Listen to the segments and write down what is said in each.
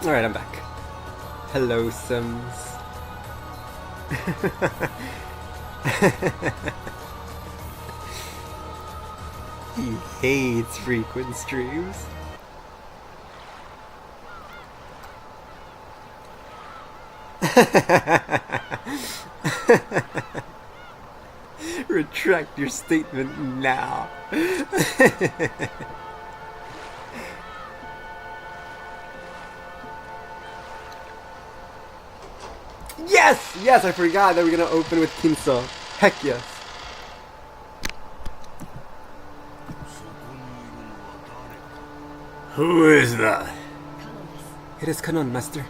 Alright, I'm back. Hello, Sims. He hates frequent streams. Retract your statement now. Yes! Yes, I forgot that we're gonna open with Kinso. Heck yes. Who is that? It is Kanon, Master.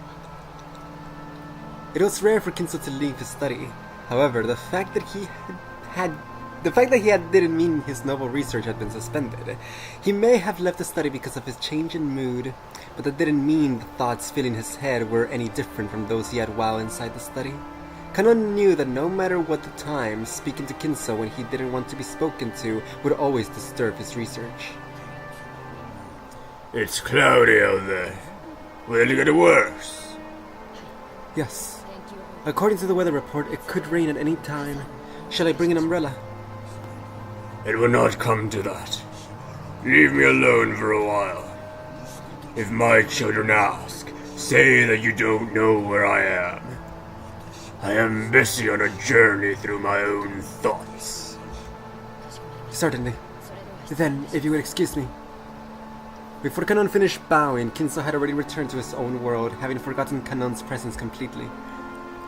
It was rare for Kinso to leave his study. However, the fact that he didn't mean his noble research had been suspended. He may have left the study because of his change in mood, but that didn't mean the thoughts filling his head were any different from those he had while inside the study. Kanon knew that no matter what the time, speaking to Kinso when he didn't want to be spoken to would always disturb his research. It's cloudy out there. Will it get worse? Yes. According to the weather report, it could rain at any time. Shall I bring an umbrella? It will not come to that. Leave me alone for a while. If my children ask, say that you don't know where I am. I am busy on a journey through my own thoughts. Certainly. Then, if you would excuse me. Before Kanon finished bowing, Kinso had already returned to his own world, having forgotten Kanon's presence completely.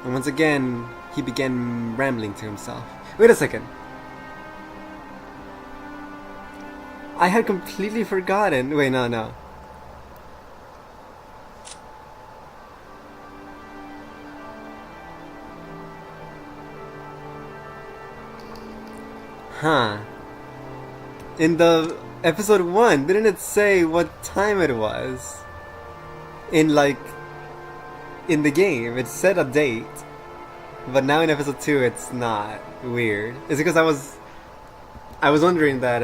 And once again, he began rambling to himself. Wait a second. I had completely forgotten. Wait, no. Huh. In the episode 1, didn't it say what time it was? In the game, it said a date. But now in episode 2, it's not. Weird. Is it because I was wondering that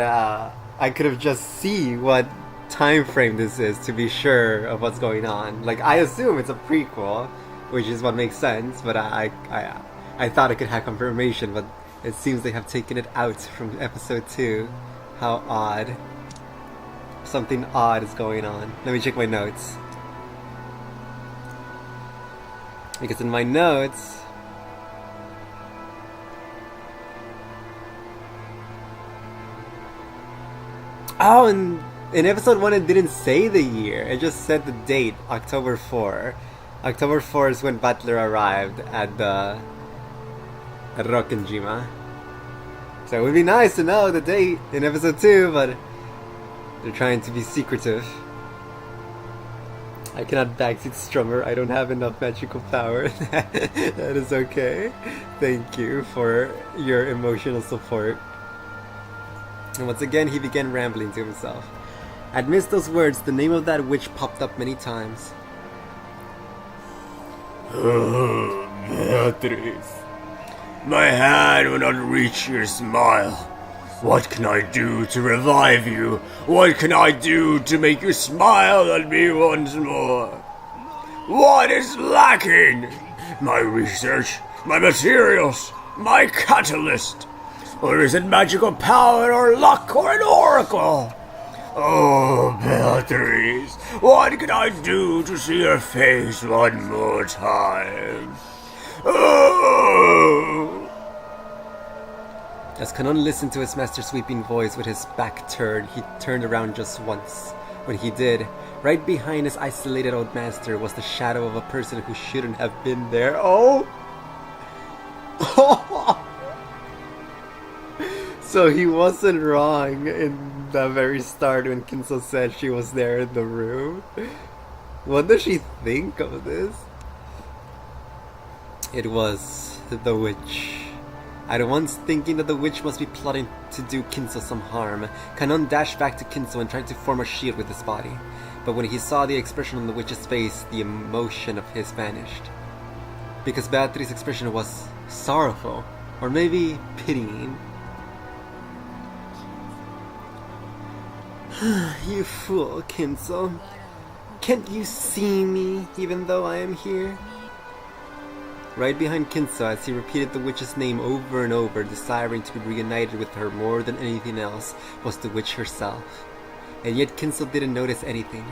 I could have just see what time frame this is to be sure of what's going on. Like, I assume it's a prequel, which is what makes sense, but I thought I could have confirmation, but it seems they have taken it out from episode 2. How odd. Something odd is going on. Let me check my notes. Because in my notes... Oh, and in episode 1 it didn't say the year. It just said the date, October 4. October 4 is when Butler arrived at Rokkenjima. So it would be nice to know the date in episode 2, but they're trying to be secretive. I cannot backseat Strummer. I don't have enough magical power. That is okay. Thank you for your emotional support. And once again, he began rambling to himself. Amidst those words, the name of that witch popped up many times. Oh, Beatrice. My hand will not reach your smile. What can I do to revive you? What can I do to make you smile at me once more? What is lacking? My research, my materials, my catalyst. Or is it magical power or luck or an oracle? Oh, Beatrice, what can I do to see your face one more time? Oh! As Kanon listened to his master's sweeping voice with his back turned, he turned around just once. When he did, right behind his isolated old master was the shadow of a person who shouldn't have been there. Oh! So he wasn't wrong in the very start when Kinso said she was there in the room. What does she think of this? It was the witch At once thinking that the witch must be plotting to do Kinso some harm, Kanon dashed back to Kinso and tried to form a shield with his body. But when he saw the expression on the witch's face, the emotion of his vanished. Because Beatrice's expression was sorrowful, or maybe pitying. You fool, Kinso. Can't you see me, even though I am here? Right behind Kinso, as he repeated the witch's name over and over, desiring to be reunited with her more than anything else, was the witch herself. And yet Kinso didn't notice anything.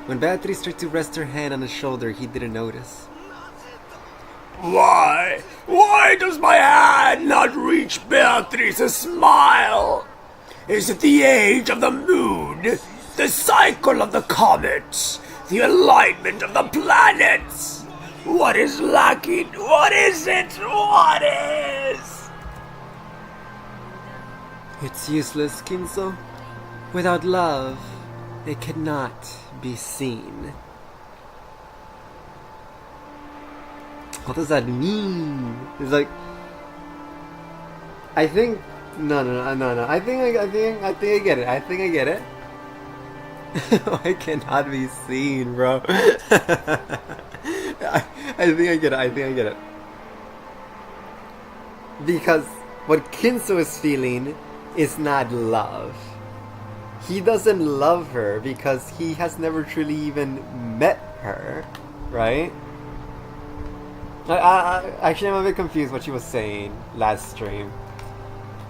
When Beatrice tried to rest her hand on his shoulder, he didn't notice. Why? Why does my hand not reach Beatrice's smile? Is it the age of the moon? The cycle of the comets? The alignment of the planets? What is lacking? What is it? What is? It's useless, Kinso. Without love, it cannot be seen. What does that mean? It's like, I think no. I think I get it. I think I get it. I cannot be seen, bro. I think I get it. Because what Kinso is feeling is not love. He doesn't love her because he has never truly even met her, right? Actually, I'm a bit confused what she was saying last stream.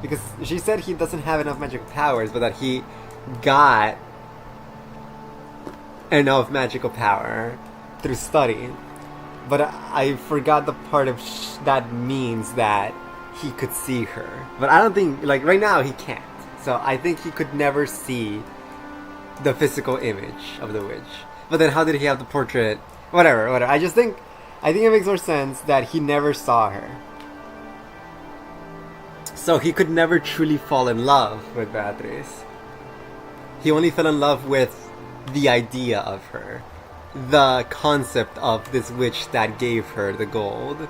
Because she said he doesn't have enough magic powers, but that he got enough magical power through study. But I forgot the part of that means that he could see her. But I don't think, like, right now he can't. So I think he could never see the physical image of the witch. But then how did he have the portrait? Whatever. I think it makes more sense that he never saw her. So he could never truly fall in love with Beatrice. He only fell in love with the idea of her. The concept of this witch that gave her the gold.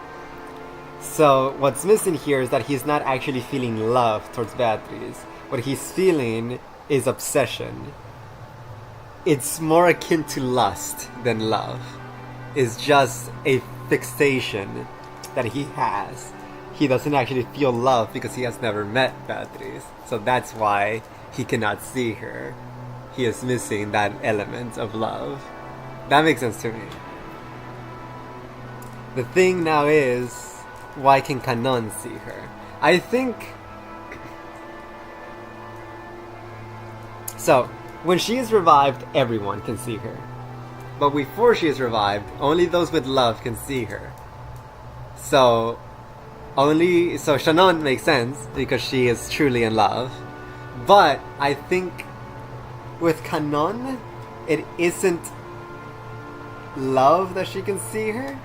So what's missing here is that he's not actually feeling love towards Beatrice. What he's feeling is obsession. It's more akin to lust than love. It's just a fixation that he has. He doesn't actually feel love because he has never met Beatrice. So that's why he cannot see her. He is missing that element of love. That makes sense to me. The thing now is, why can Kanon see her? I think... So, when she is revived, everyone can see her. But before she is revived, only those with love can see her. So Shannon makes sense because she is truly in love. But I think with Kanon, it isn't love that she can see her.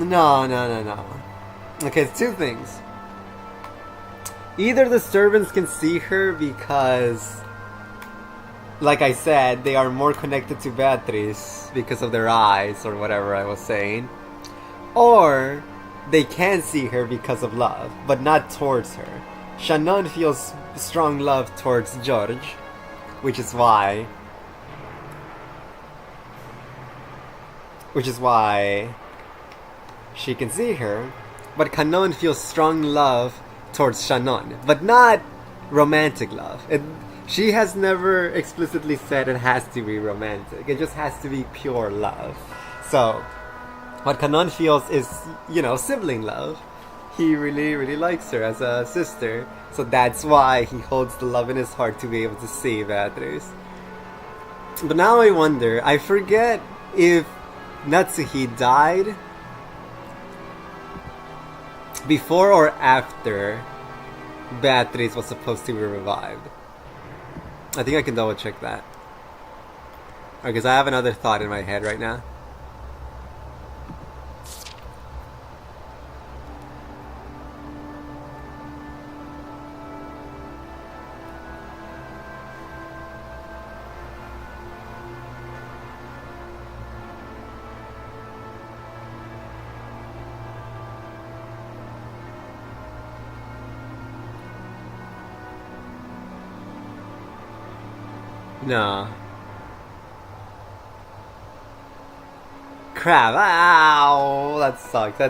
No. Okay, it's two things. Either the servants can see her because, like I said, they are more connected to Beatrice because of their eyes or whatever I was saying. Or they can see her because of love, but not towards her. Shannon feels strong love towards George, which is why she can see her. But Kanon feels strong love towards Shannon, but not romantic love. She has never explicitly said it has to be romantic. It just has to be pure love. So what Kanon feels is, sibling love. He really, really likes her as a sister. So that's why he holds the love in his heart to be able to see Beatrice. But now I wonder, I forget if Natsuhi died before or after Beatrice was supposed to be revived. I think I can double check that. Because I have another thought in my head right now. No. Crap! Ow! That sucks.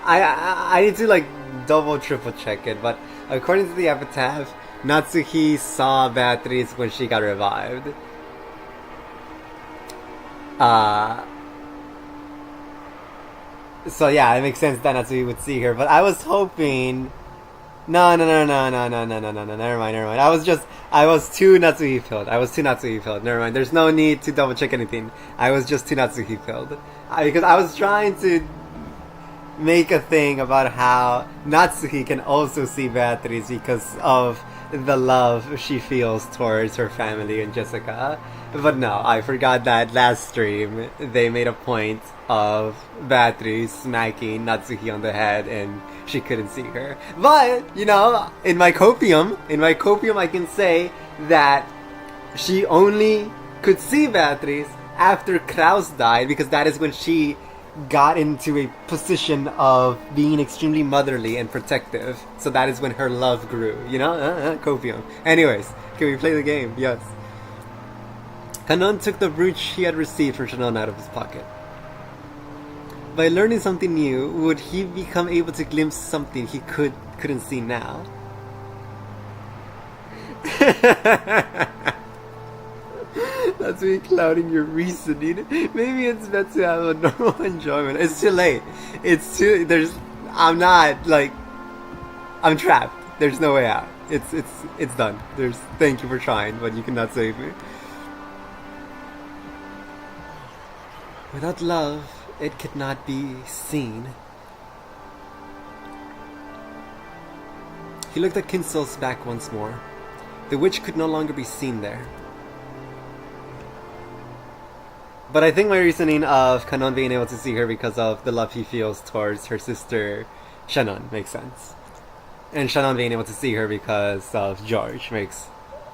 I need to like double triple check it, but according to the epitaph, Natsuhi saw Beatrice when she got revived. So yeah, it makes sense that Natsuhi would see her, but I was hoping. No. Never mind. I was too Natsuhi filled. Never mind. There's no need to double check anything. I was just too Natsuhi filled. Because I was trying to make a thing about how Natsuhi can also see Beatrice because of the love she feels towards her family and Jessica. But no, I forgot that last stream they made a point of Beatrice smacking Natsuhi on the head and she couldn't see her. But, you know, in my copium I can say that she only could see Beatrice after Kraus died because that is when she got into a position of being extremely motherly and protective. So that is when her love grew, you know? Copium. Anyways, can we play the game? Yes. Kanon took the brooch he had received from Shannon out of his pocket. By learning something new, would he become able to glimpse something he couldn't see now? That's me clouding your reasoning. Maybe it's meant to have a normal enjoyment. It's too late. I'm trapped. There's no way out. It's done. Thank you for trying, but you cannot save me. Without love, it could not be seen. He looked at Kinsel's back once more. The witch could no longer be seen there. But I think my reasoning of Kanon being able to see her because of the love he feels towards her sister Shannon makes sense. And Shannon being able to see her because of George makes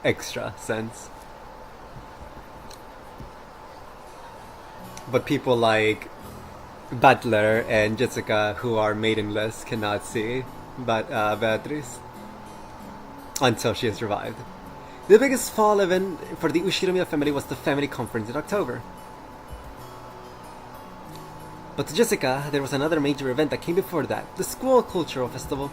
extra sense. But people like Butler and Jessica, who are maidenless, cannot see Beatrice until she is revived. The biggest fall event for the Ushinomiya family was the family conference in October. But to Jessica, there was another major event that came before that, the school cultural festival.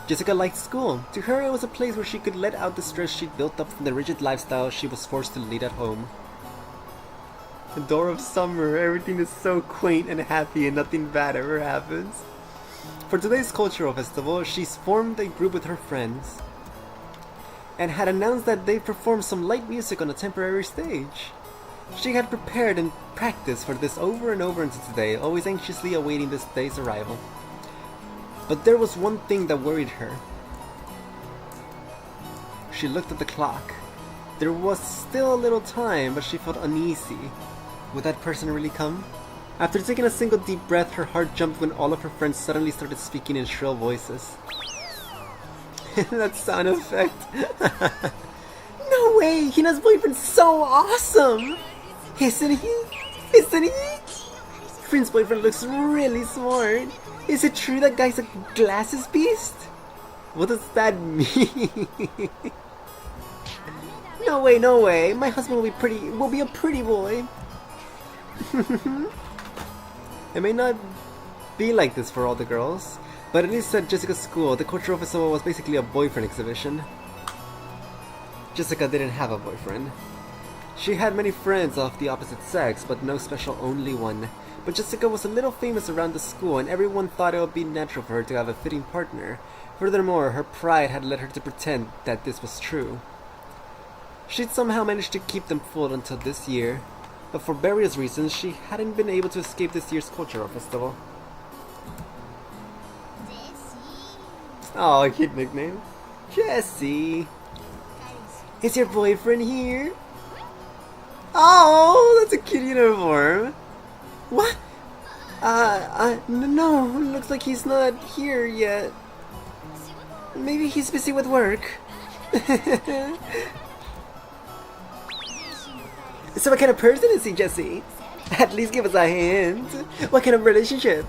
Jessica liked school. To her, it was a place where she could let out the stress she'd built up from the rigid lifestyle she was forced to lead at home. The door of summer, everything is so quaint and happy and nothing bad ever happens. For today's cultural festival, she's formed a group with her friends and had announced that they performed some light music on a temporary stage. She had prepared and practiced for this over and over until today, always anxiously awaiting this day's arrival. But there was one thing that worried her. She looked at the clock. There was still a little time, but she felt uneasy. Would that person really come? After taking a single deep breath, her heart jumped when all of her friends suddenly started speaking in shrill voices. That sound effect. No way! Hina's boyfriend's so awesome! Isn't he? Friend's boyfriend looks really smart. Is it true that guy's a glasses beast? What does that mean? No way. My husband will be a pretty boy. It may not be like this for all the girls, but at least at Jessica's school, the cultural festival was basically a boyfriend exhibition. Jessica didn't have a boyfriend. She had many friends of the opposite sex, but no special only one. But Jessica was a little famous around the school, and everyone thought it would be natural for her to have a fitting partner. Furthermore, her pride had led her to pretend that this was true. She'd somehow managed to keep them fooled until this year, but for various reasons, she hadn't been able to escape this year's cultural festival. Oh, cute nickname. Jessie. Is your boyfriend here? Oh, that's a cute uniform. What? No, looks like he's not here yet. Maybe he's busy with work. So what kind of person is he, Jessie? At least give us a hint. What kind of relationship?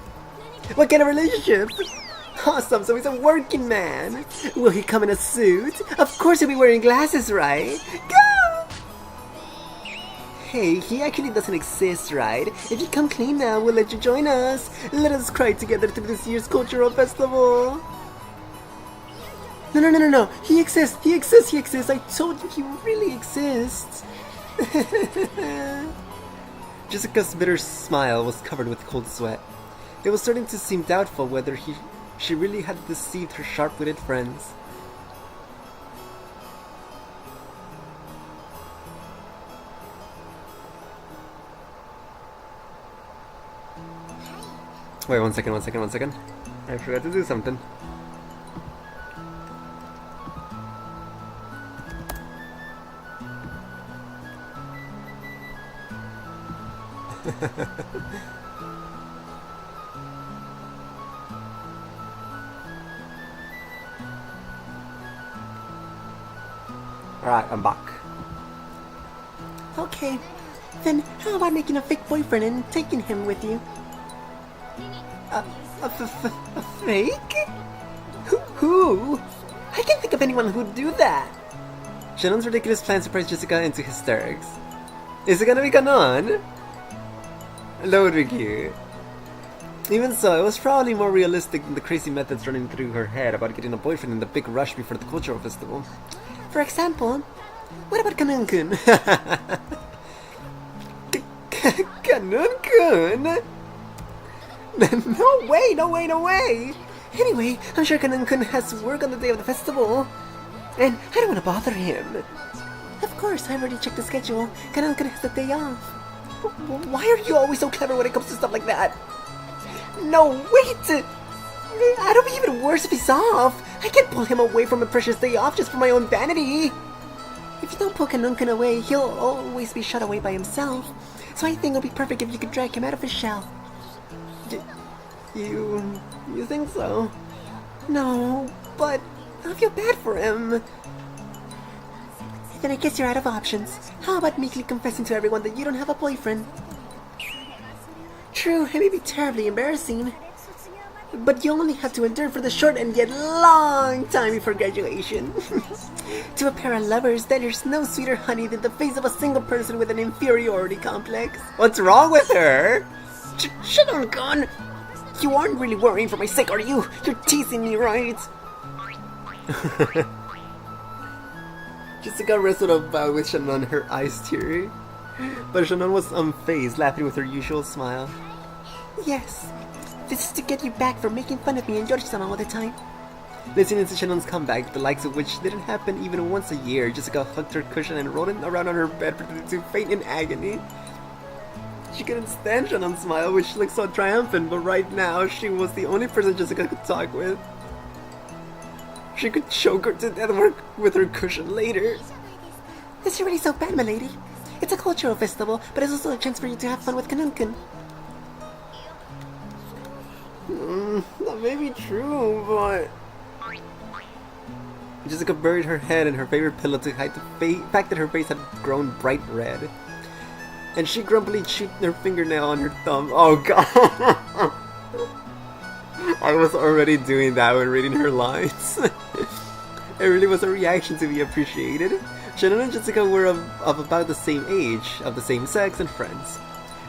Awesome, so he's a working man. Will he come in a suit? Of course he'll be wearing glasses, right? Go! Hey, he actually doesn't exist, right? If you come clean now, we'll let you join us. Let us cry together through this year's cultural festival. No. He exists. I told you he really exists. Jessica's bitter smile was covered with cold sweat. It was starting to seem doubtful whether she really had deceived her sharp-witted friends. Wait, one second. I forgot to do something. Alright, I'm back. Okay, then how about making a fake boyfriend and taking him with you? A fake? Who? I can't think of anyone who'd do that. Shannon's ridiculous plan surprised Jessica into hysterics. Is it gonna be canon? That would be cute. Even so, it was probably more realistic than the crazy methods running through her head about getting a boyfriend in the big rush before the cultural festival. For example, what about Kanun-kun? Kanun-kun? No way! Anyway, I'm sure Kanun-kun has work on the day of the festival. And I don't want to bother him. Of course, I already checked the schedule. Kanun-kun has the day off. Why are you always so clever when it comes to stuff like that? No, wait! It'll be even worse if he's off. I can't pull him away from a precious day off just for my own vanity. If you don't pull Kanun-kun away, he'll always be shut away by himself. So I think it'll be perfect if you could drag him out of his shell. You think so? No, but I feel bad for him. Then I guess you're out of options. How about meekly confessing to everyone that you don't have a boyfriend? True, it may be terribly embarrassing, but you only have to endure for the short and yet long time before graduation. To a pair of lovers, there's no sweeter honey than the face of a single person with an inferiority complex. What's wrong with her? Shut on, Gon! You aren't really worrying for my sake, are you? You're teasing me, right? Jessica wrestled about with Shannon, her eyes teary. But Shannon was unfazed, laughing with her usual smile. Yes, this is to get you back for making fun of me and Yoshi-sama all the time. Listening to Shannon's comeback, the likes of which didn't happen even once a year, Jessica hugged her cushion and rolled around on her bed, pretending to faint in agony. She couldn't stand Shannon's smile, which looked so triumphant, but right now, she was the only person Jessica could talk with. She could choke her to death with her cushion later. Is it really so bad, my lady? It's a cultural festival, but it's also a chance for you to have fun with Kanun-kun. That may be true, but... Jessica buried her head in her favorite pillow to hide the fact that her face had grown bright red. And she grumpily chewed her fingernail on her thumb. Oh god! I was already doing that when reading her lines. It really was a reaction to be appreciated. Shannon and Jessica were of about the same age, of the same sex, and friends.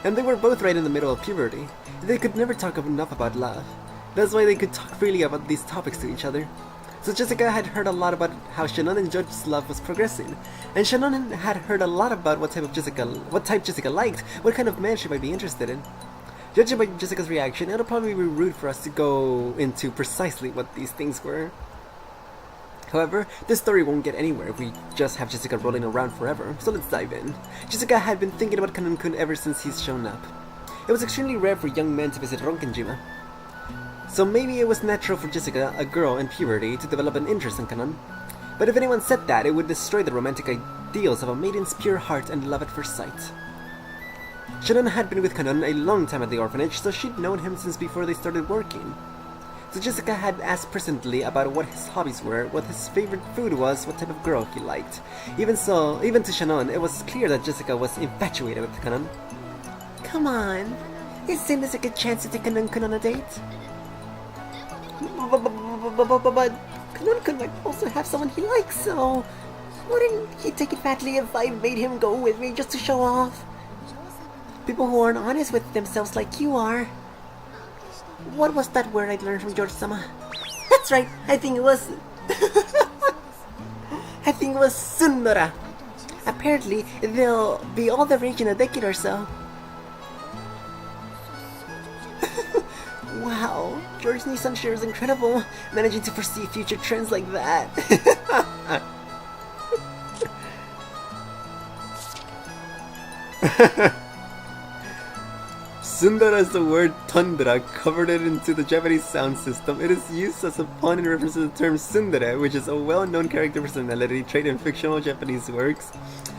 And they were both right in the middle of puberty. They could never talk enough about love. That's why they could talk freely about these topics to each other. So Jessica had heard a lot about how Shannon and George's love was progressing, and Shannon had heard a lot about what type Jessica liked, what kind of man she might be interested in. Judging by Jessica's reaction, it'll probably be rude for us to go into precisely what these things were. However, this story won't get anywhere if we just have Jessica rolling around forever, so let's dive in. Jessica had been thinking about Kanun-kun ever since he's shown up. It was extremely rare for young men to visit Ronkenjima. So maybe it was natural for Jessica, a girl in puberty, to develop an interest in Kanun. But if anyone said that, it would destroy the romantic ideals of a maiden's pure heart and love at first sight. Shannon had been with Kanun a long time at the orphanage, so she'd known him since before they started working. So Jessica had asked presently about what his hobbies were, what his favorite food was, what type of girl he liked. Even to Shannon, it was clear that Jessica was infatuated with Kanun. Come on, isn't this a good chance to take Kanun-kun on a date? But Kanun-kun might also have someone he likes, so wouldn't he take it badly if I made him go with me just to show off? People who aren't honest with themselves like you are. What was that word I learned from George-sama? That's right, I think it was... I think it was Sundara. Apparently, they'll be all the rage in a decade or so. Wow, George Nissan sure is incredible, managing to foresee future trends like that. Sundara is the word tundra converted into the Japanese sound system. It is used as a pun in reference to the term tsundere, which is a well-known character personality trait in fictional Japanese works.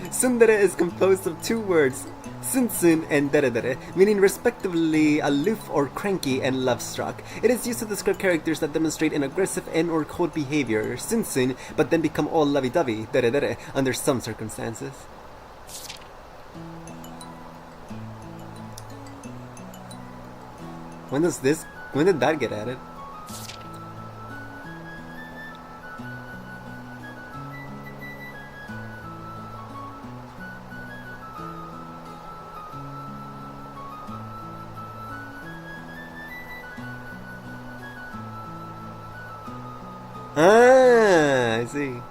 Tsundere is composed of two words, sunsun and deredere, meaning respectively aloof or cranky and love-struck. It is used to describe characters that demonstrate an aggressive and or cold behavior, sunsun, but then become all lovey-dovey, deredere, under some circumstances. When did that get added? Ah, I see.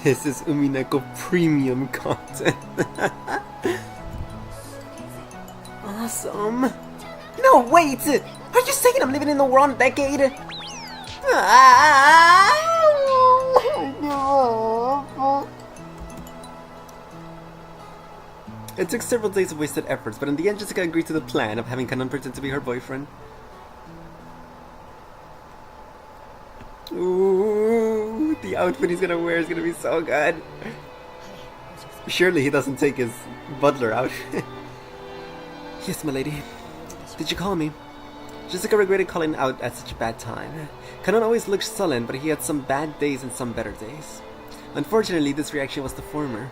This is Umineko premium content. Awesome. No, wait! Are you saying I'm living in the wrong decade? It took several days of wasted efforts, but in the end Jessica agreed to the plan of having Kanon pretend to be her boyfriend. Ooh, the outfit he's gonna wear is gonna be so good. Surely he doesn't take his butler out. Yes, my lady. Did you call me? Jessica regretted calling out at such a bad time. Kanon always looked sullen, but he had some bad days and some better days. Unfortunately, this reaction was the former.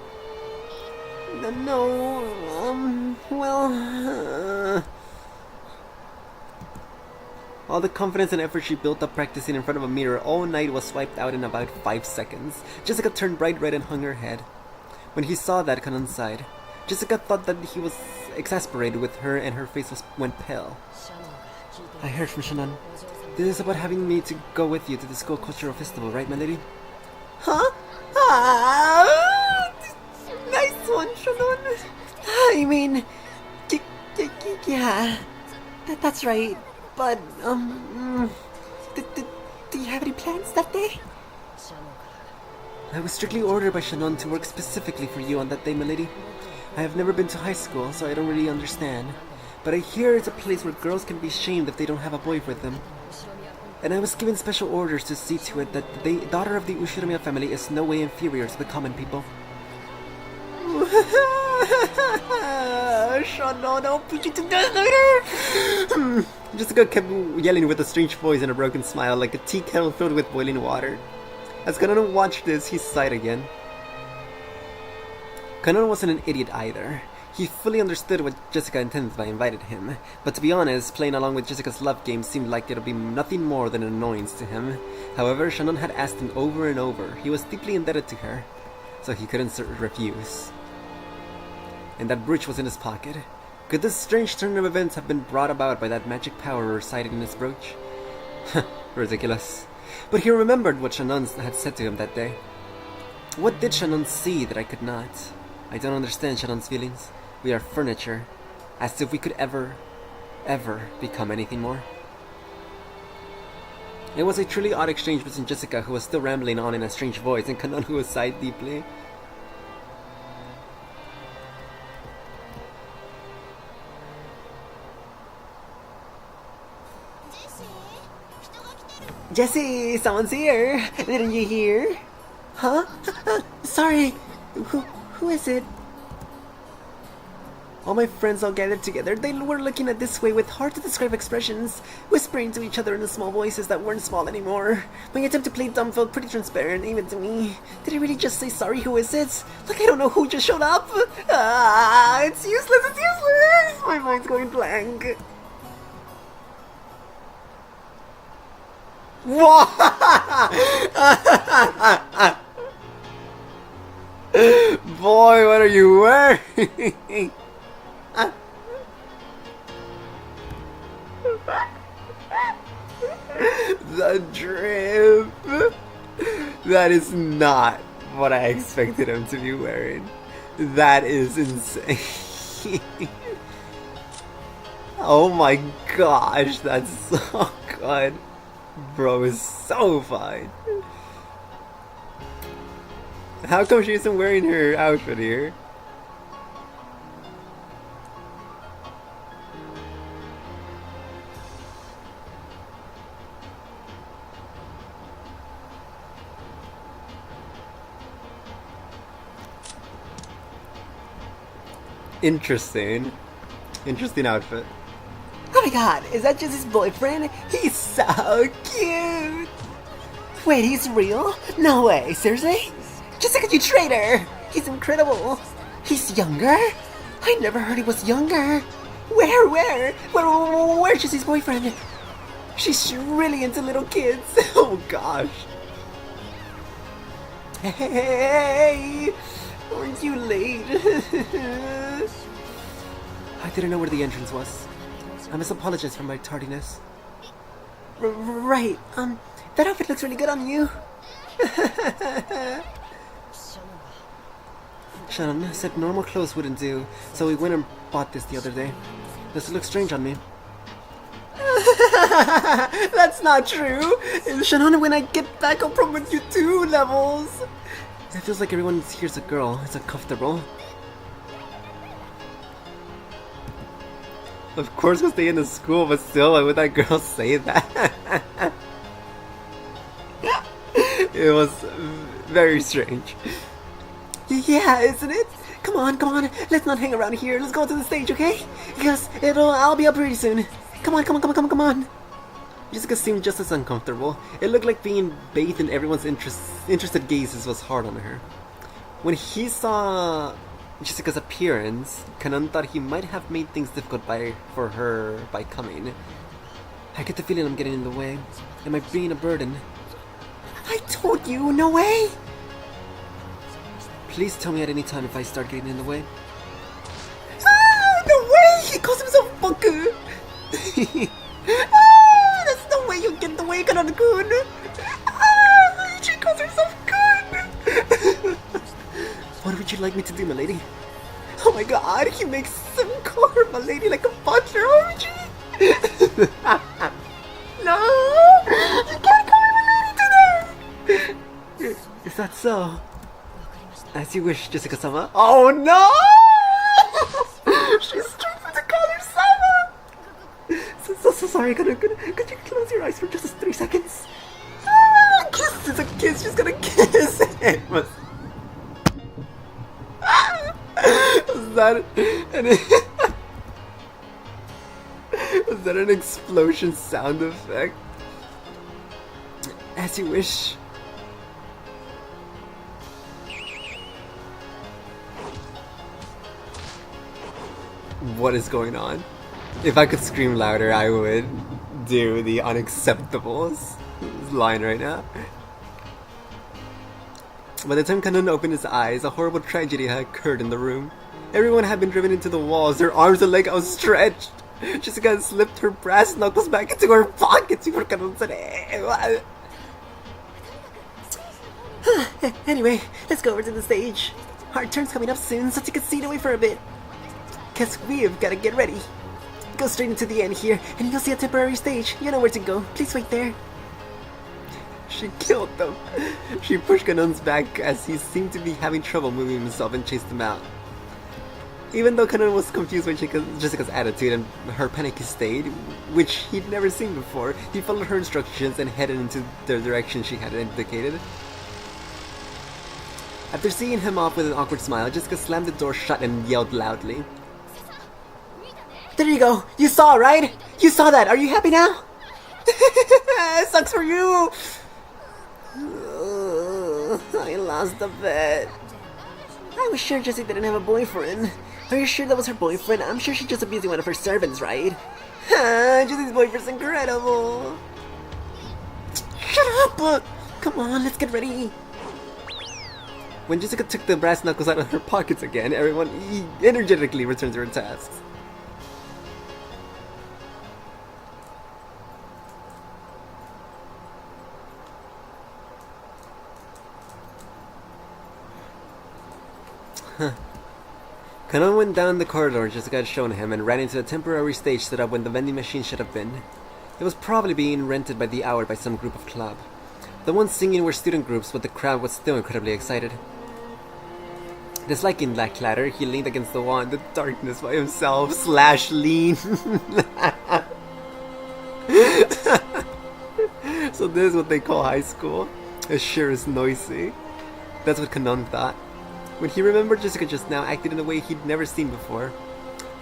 All the confidence and effort she built up practicing in front of a mirror all night was wiped out in about 5 seconds. Jessica turned bright red and hung her head. When he saw that, Kanon sighed. Jessica thought that he was exasperated with her and her face went pale. I heard from Shannon. This is about having me to go with you to the school cultural festival, right, my lady? Huh? Ah, nice one, Shannon. I mean, yeah, that's right. But, do you have any plans that day? I was strictly ordered by Shannon to work specifically for you on that day, my lady. I have never been to high school, so I don't really understand. But I hear it's a place where girls can be shamed if they don't have a boy with them. And I was given special orders to see to it that the daughter of the Ushinomiya family is no way inferior to the common people. Shannon, I'll put you to death later! Jessica kept yelling with a strange voice and a broken smile like a tea kettle filled with boiling water. As Kanon watched this, he sighed again. Kanon wasn't an idiot either. He fully understood what Jessica intended by inviting him, but to be honest, playing along with Jessica's love game seemed like it would be nothing more than an annoyance to him. However, Shannon had asked him over and over. He was deeply indebted to her, so he couldn't refuse. And that brooch was in his pocket. Could this strange turn of events have been brought about by that magic power residing in his brooch? Ridiculous. But he remembered what Shannon had said to him that day. What did Shannon see that I could not? I don't understand Shannon's feelings. We are furniture. As if we could ever become anything more. It was a truly odd exchange between Jessica, who was still rambling on in a strange voice, and Kanon, who sighed deeply. Jessie, someone's here. Didn't you hear? Huh? Sorry. Who is it? All my friends all gathered together. They were looking at this way with hard-to-describe expressions, whispering to each other in small voices that weren't small anymore. My attempt to play dumb felt pretty transparent, even to me. Did I really just say sorry? Who is it? Like I don't know who just showed up. It's useless. It's useless. My mind's going blank. Boy, what are you wearing? The drip. That is not what I expected him to be wearing. That is insane. Oh my gosh, that's so good. Bro is so fine. How come she isn't wearing her outfit here? Interesting. Interesting outfit. Oh my god, is that just his boyfriend? He's so cute! Wait, he's real? No way, seriously? Jessica, you traitor! He's incredible! He's younger? I never heard he was younger! Where's Jesse's boyfriend? She's really into little kids! Oh gosh! Hey! Aren't you late? I didn't know where the entrance was. I must apologize for my tardiness. Right, that outfit looks really good on you. Shannon said normal clothes wouldn't do, so we went and bought this the other day. Does it look strange on me? That's not true! Shannon, when I get back, I'll promote you 2 levels! It feels like everyone here's a girl. It's uncomfortable. Of course we'll stay in the school, but still, why would that girl say that? It was very strange. Yeah, isn't it? Come on, let's not hang around here. Let's go to the stage, okay? Because I'll be up pretty soon. Come on. Jessica seemed just as uncomfortable. It looked like being bathed in everyone's interested gazes was hard on her. When he saw Jessica's appearance, Kanan thought he might have made things difficult for her by coming. I get the feeling I'm getting in the way. Am I being a burden? I told you, no way! Please tell me at any time if I start getting in the way. Ah, no way! He calls himself Bunker! That's no way you get in the way, Kanan-kun! Ah, she calls herself Kun! What would you like me to do, milady? Oh my god, he makes him call her milady like a butler, OMG! No! You can't call her milady today! Is that so? As you wish, Jessica-sama. Oh no! She's trying to call her Sama! So sorry, could you close your eyes for just 3 seconds? Ah, kiss is a kiss, she's gonna kiss him! Was that was that an explosion sound effect? As you wish. What is going on? If I could scream louder, I would do the unacceptables line right now. By the time Kanan opened his eyes, a horrible tragedy had occurred in the room. Everyone had been driven into the walls, their arms and legs outstretched. Jessica had slipped her brass knuckles back into her pockets before Kanan said, Anyway, let's go over to the stage. Our turn's coming up soon, so take a seat away for a bit. Cause we've gotta get ready. Go straight into the end here, and you'll see a temporary stage. You know where to go. Please wait there. She killed them. She pushed Kanan's back as he seemed to be having trouble moving himself and chased him out. Even though Kanan was confused by Jessica's attitude and her panicky state, which he'd never seen before, he followed her instructions and headed into the direction she had indicated. After seeing him off with an awkward smile, Jessica slammed the door shut and yelled loudly. There you go. You saw, right? You saw that. Are you happy now? Sucks for you. I lost the bet. I was sure Jessie didn't have a boyfriend. Are you sure that was her boyfriend? I'm sure she's just abusing one of her servants, right? Jessie's boyfriend's incredible. Shut up! Come on, let's get ready. When Jessica took the brass knuckles out of her pockets again, everyone energetically returned to their tasks. Kanon went down the corridor Jessica had shown him and ran into a temporary stage set up when the vending machine should have been. It was probably being rented by the hour by some group of club. The ones singing were student groups, but the crowd was still incredibly excited. Disliking that clatter, he leaned against the wall in the darkness by himself. / lean. So this is what they call high school. It sure is noisy. That's what Kanon thought. When he remembered Jessica just now acted in a way he'd never seen before.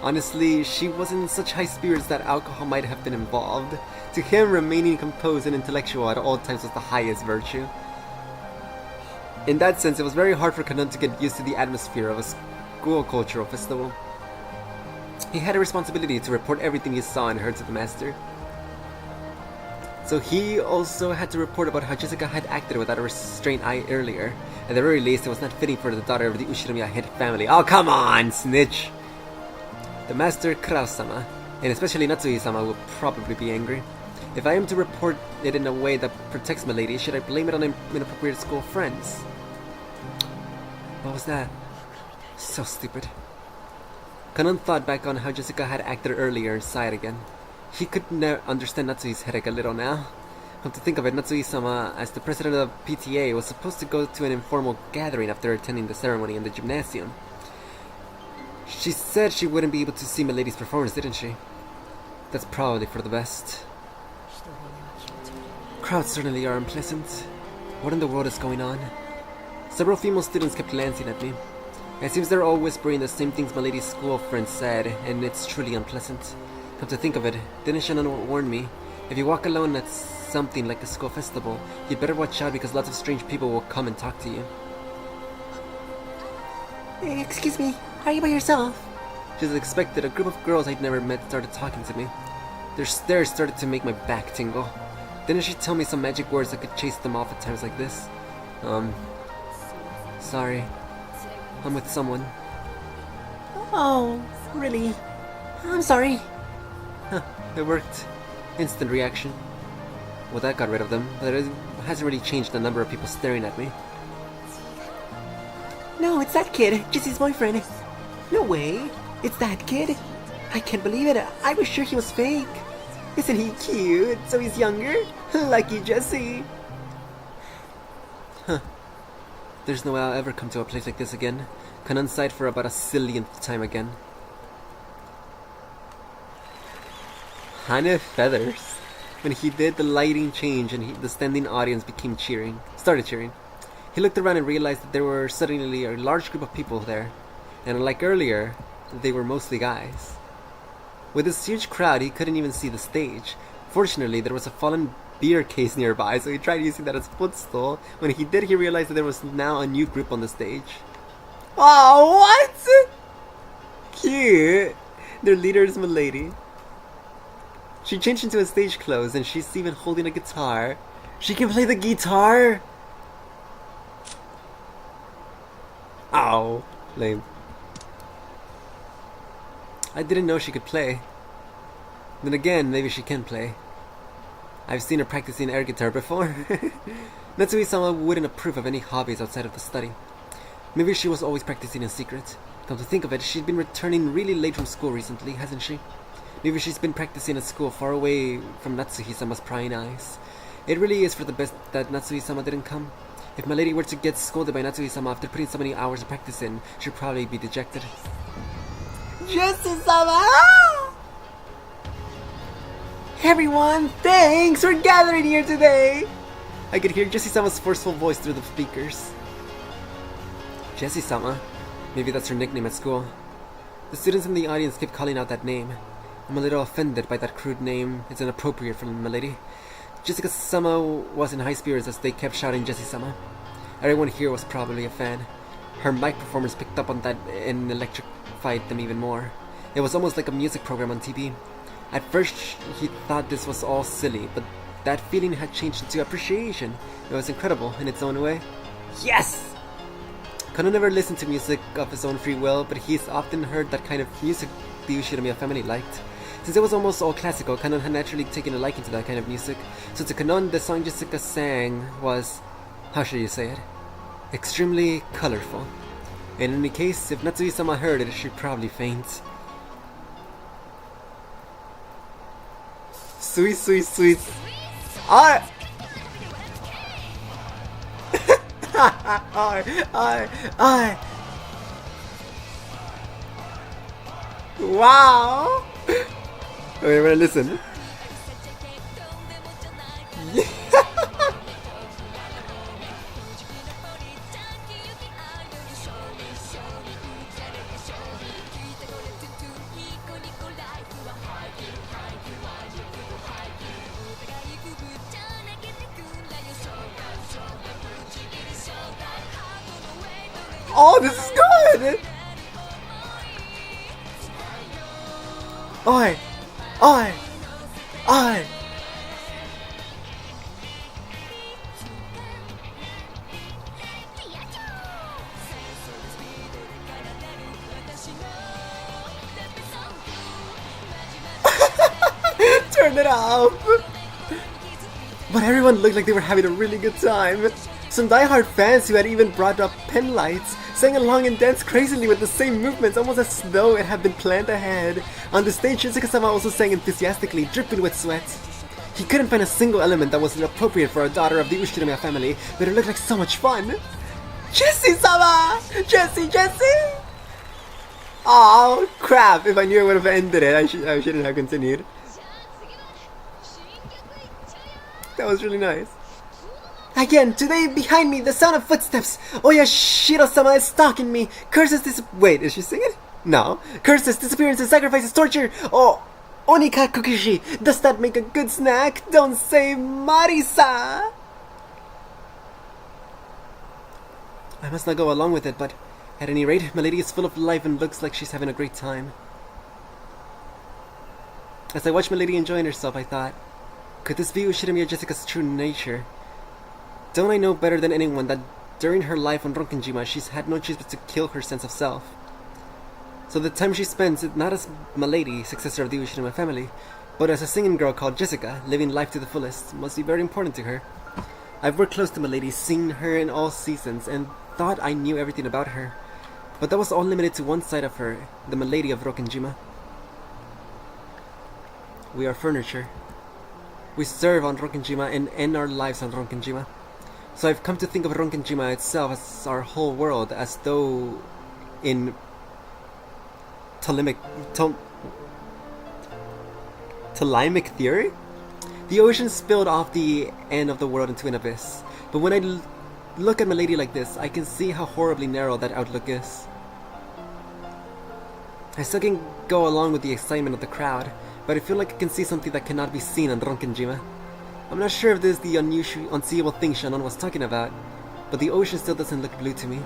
Honestly, she wasn't in such high spirits that alcohol might have been involved. To him, remaining composed and intellectual at all times was the highest virtue. In that sense, it was very hard for Kanon to get used to the atmosphere of a school cultural festival. He had a responsibility to report everything he saw and heard to the master. So he also had to report about how Jessica had acted without a restrained eye earlier. At the very least, it was not fitting for the daughter of the Ushinomiya head family. Oh, come on, snitch! The master Kraus-sama, and especially Natsuhi-sama, will probably be angry. If I am to report it in a way that protects my lady, should I blame it on inappropriate school friends? What was that? So stupid. Kanon thought back on how Jessica had acted earlier and sighed again. He could understand Natsuhi's headache a little now. Come to think of it, Natsui-sama, as the president of PTA, was supposed to go to an informal gathering after attending the ceremony in the gymnasium. She said she wouldn't be able to see Milady's performance, didn't she? That's probably for the best. Crowds certainly are unpleasant. What in the world is going on? Several female students kept glancing at me. It seems they're all whispering the same things Milady's school friends said, and it's truly unpleasant. Come to think of it, didn't Shannon warn me? If you walk alone at something like a school festival, you'd better watch out because lots of strange people will come and talk to you. Excuse me, are you by yourself? Just as expected, a group of girls I'd never met started talking to me. Their stares started to make my back tingle. Didn't she tell me some magic words that could chase them off at times like this? Sorry. I'm with someone. Oh, really? I'm sorry. Huh, it worked. Instant reaction. Well, that got rid of them, but it hasn't really changed the number of people staring at me. No, it's that kid, Jesse's boyfriend. No way, it's that kid. I can't believe it, I was sure he was fake. Isn't he cute? So he's younger? Lucky Jesse. Huh. There's no way I'll ever come to a place like this again. Kanon sighed for about a zillionth time again. Hane feathers. When he did, the lighting changed and the standing audience started cheering. He looked around and realized that there were suddenly a large group of people there, and unlike earlier, they were mostly guys. With this huge crowd, he couldn't even see the stage. Fortunately, there was a fallen beer case nearby, so he tried using that as footstool. When he did, he realized that there was now a new group on the stage. Oh, what? Cute. Their leader is Milady. She changed into a stage clothes and she's even holding a guitar. She can play the guitar! Ow. Lame. I didn't know she could play. Then again, maybe she can play. I've seen her practicing air guitar before. Natsui-sama wouldn't approve of any hobbies outside of the study. Maybe she was always practicing in secret. Come to think of it, she'd been returning really late from school recently, hasn't she? Maybe she's been practicing at school far away from Natsuhi-sama's prying eyes. It really is for the best that Natsuhi-sama didn't come. If my lady were to get scolded by Natsuhi-sama after putting so many hours of practice in, she'd probably be dejected. Jesse-sama! Everyone, thanks for gathering here today! I could hear Jessie-sama's forceful voice through the speakers. Jessie-sama? Maybe that's her nickname at school. The students in the audience kept calling out that name. I'm a little offended by that crude name. It's inappropriate for my lady. Jessica-sama was in high spirits as they kept shouting Jessie-sama. Everyone here was probably a fan. Her mic performance picked up on that and electrified them even more. It was almost like a music program on TV. At first, he thought this was all silly, but that feeling had changed into appreciation. It was incredible in its own way. Yes! Kano never listened to music of his own free will, but he's often heard that kind of music the Ushiramiya family liked. Since it was almost all classical, Kanon had naturally taken a liking to that kind of music. So to Kanon, the song Jessica sang was, how should you say it? Extremely colorful. In any case, if Natsui-sama heard it, she'd probably faint. Sweet, sweet, sweet. I. Wow. Okay, we're gonna listen. Oh, this is good! Oi! Oi! Oi! Turn it off! But everyone looked like they were having a really good time. Some die-hard fans who had even brought up pen lights sang along and danced crazily with the same movements, almost as though it had been planned ahead. On the stage, Shizuka-sama also sang enthusiastically, dripping with sweat. He couldn't find a single element that was inappropriate for a daughter of the Ushiramiya family, but it looked like so much fun. Jessie-sama! Jessie! Oh crap, if I knew I would have ended it, I shouldn't have continued. That was really nice. Again, today behind me, the sound of footsteps. Oyashiro-sama is stalking me. Curses wait, is she singing? No. Curses, disappearances, sacrifices, torture. Oh, Onika Kukishi. Does that make a good snack? Don't say Marisa. I must not go along with it, but at any rate, Milady is full of life and looks like she's having a great time. As I watched Milady enjoying herself, I thought, could this be Ushiramiya Jessica's true nature? Don't I know better than anyone that during her life on Ronkenjima, she's had no choice but to kill her sense of self. So the time she spends, not as Milady, successor of the Ushiramiya family, but as a singing girl called Jessica, living life to the fullest, must be very important to her. I've worked close to Milady, seen her in all seasons, and thought I knew everything about her. But that was all limited to one side of her, the Milady of Ronkenjima. We are furniture. We serve on Ronkenjima and end our lives on Ronkenjima. So I've come to think of Ronkenjima itself as our whole world, as though in Ptolemaic theory, the ocean spilled off the end of the world into an abyss. But when I look at Milady like this, I can see how horribly narrow that outlook is. I still can go along with the excitement of the crowd, but I feel like I can see something that cannot be seen on Ronkenjima. I'm not sure if this is the unseeable thing Shannon was talking about, but the ocean still doesn't look blue to me.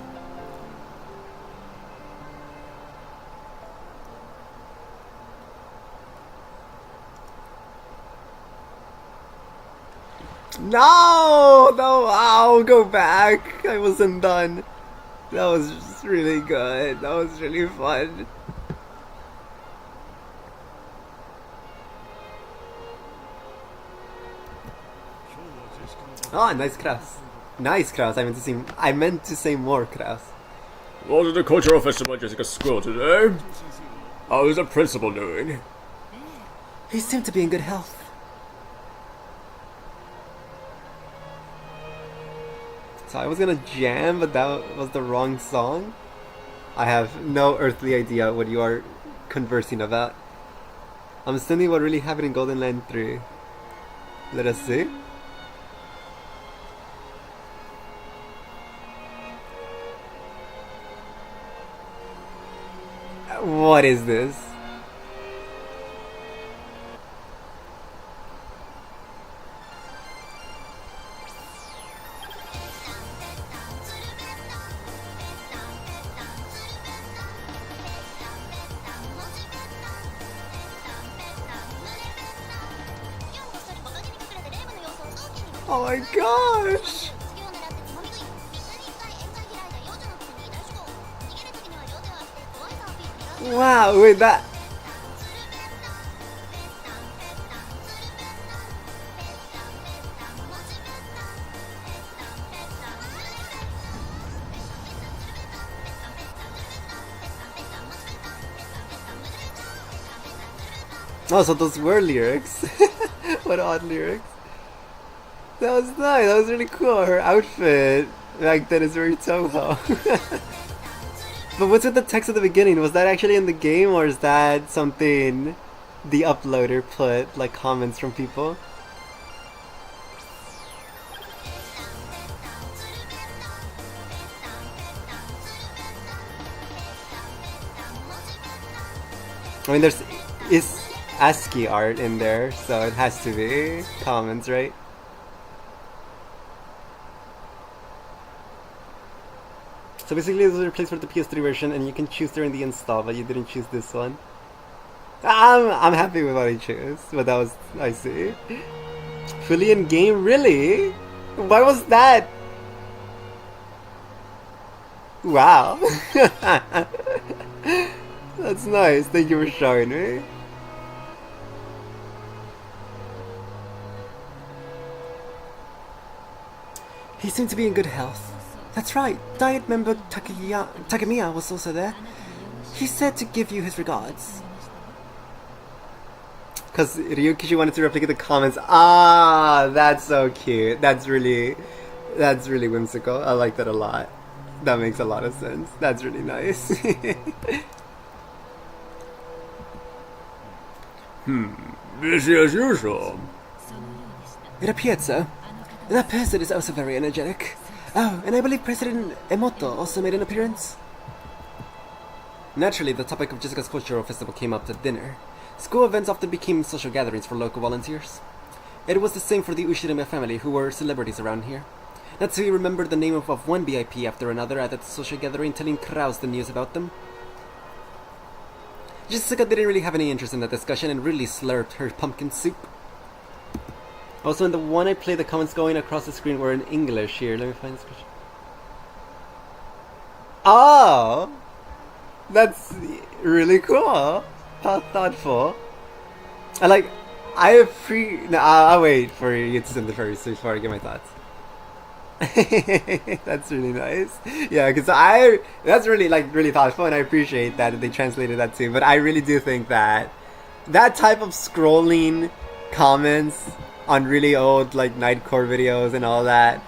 No! I'll go back. I wasn't done. That was just really good. That was really fun. Oh, nice Kraus. Nice Kraus. I meant to say more Kraus. What did the cultural festival at Jessica's school today? How is the principal doing? He seemed to be in good health. So I was gonna jam, but that was the wrong song. I have no earthly idea what you are conversing about. I'm sending what really happened in Golden Land 3. Let us see. What is this? Oh my gosh! Wow, wait, that... Oh, so those were lyrics. What odd lyrics. That was nice, that was really cool. Her outfit back then is very Toho. But what's with the text at the beginning? Was that actually in the game, or is that something the uploader put, like comments from people? I mean, there's ASCII art in there, so it has to be comments, right? So basically, this was replaced for the PS3 version, and you can choose during the install, but you didn't choose this one. I'm happy with what I chose, but that was, I see. Fully in game, really? Why was that? Wow. That's nice. Thank you for showing me. He seemed to be in good health. That's right. Diet member Takemiya was also there. He said to give you his regards. Because Ryukishi wanted to replicate the comments. Ah, that's so cute. That's really whimsical. I like that a lot. That makes a lot of sense. That's really nice. Busy as usual. It appeared so. That person is also very energetic. Oh, and I believe President Emoto also made an appearance. Naturally, the topic of Jessica's cultural festival came up at dinner. School events often became social gatherings for local volunteers. It was the same for the Ushirima family, who were celebrities around here. Natsuki remembered the name of one VIP after another at that social gathering, telling Kraus the news about them. Jessica didn't really have any interest in that discussion and really slurped her pumpkin soup. Also, in the one I played, the comments going across the screen were in English here. Let me find this question. Oh! That's really cool. How thoughtful. I'll wait for you to send the first before I get my thoughts. That's really nice. Yeah, because that's really thoughtful, and I appreciate that they translated that too. But I really do think that that type of scrolling comments on really old Nightcore videos and all that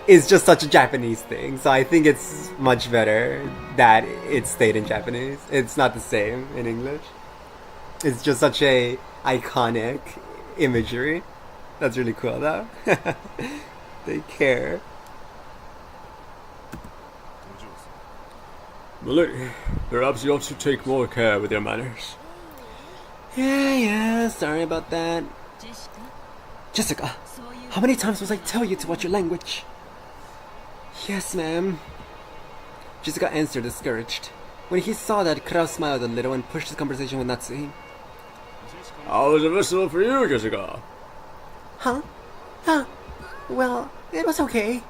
is just such a Japanese thing. So I think it's much better that it stayed in Japanese. It's not the same in English. It's just such a iconic imagery. That's really cool though. They care. Millie, perhaps you ought to take more care with your manners. Yeah, sorry about that. Jessica, how many times must I tell you to watch your language? Yes, ma'am. Jessica answered, discouraged. When he saw that, Kraus smiled a little and pushed the conversation with Natsuki. How was the festival for you, Jessica? Huh? Well, it was okay.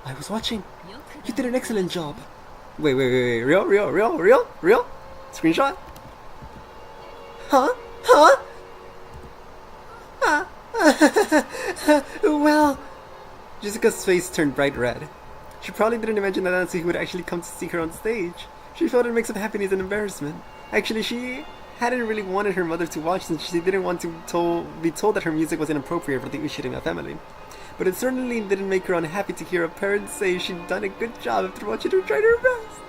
I was watching. You did an excellent job. Wait. Real? Screenshot? Huh? Well... Jessica's face turned bright red. She probably didn't imagine that Natsuki would actually come to see her on stage. She felt a mix of happiness and embarrassment. Actually, she hadn't really wanted her mother to watch since she didn't want to be told that her music was inappropriate for the Ushirima family. But it certainly didn't make her unhappy to hear a parent say she'd done a good job after watching her try her best.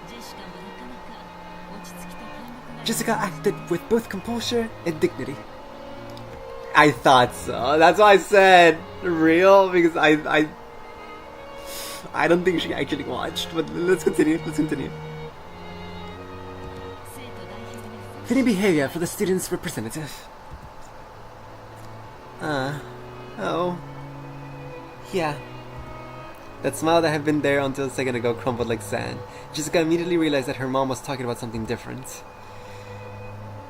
Jessica acted with both composure and dignity. I thought so. That's why I said real, because I don't think she actually watched. But let's continue. Fitting behavior for the student's representative. Oh. Yeah. That smile that had been there until a second ago crumbled like sand. Jessica immediately realized that her mom was talking about something different.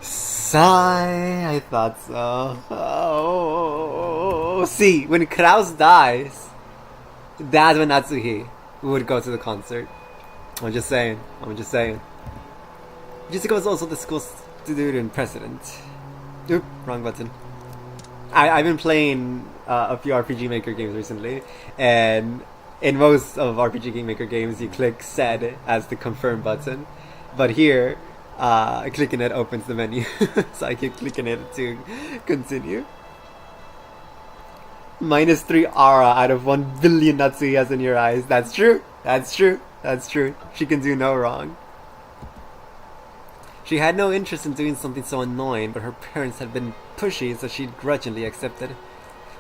Sigh. I thought so. Oh. See, when Kraus dies, that's when Natsuki would go to the concert. I'm just saying. I'm just saying. Jessica was also the school student president. Oop, wrong button. I've been playing a few RPG Maker games recently, and in most of RPG Game Maker games, you click said as the confirm button, but here, clicking it opens the menu, so I keep clicking it to continue. -3 aura out of 1 billion Natsu has in your eyes. That's true. That's true. That's true. She can do no wrong. She had no interest in doing something so annoying, but her parents had been pushy, so she grudgingly accepted.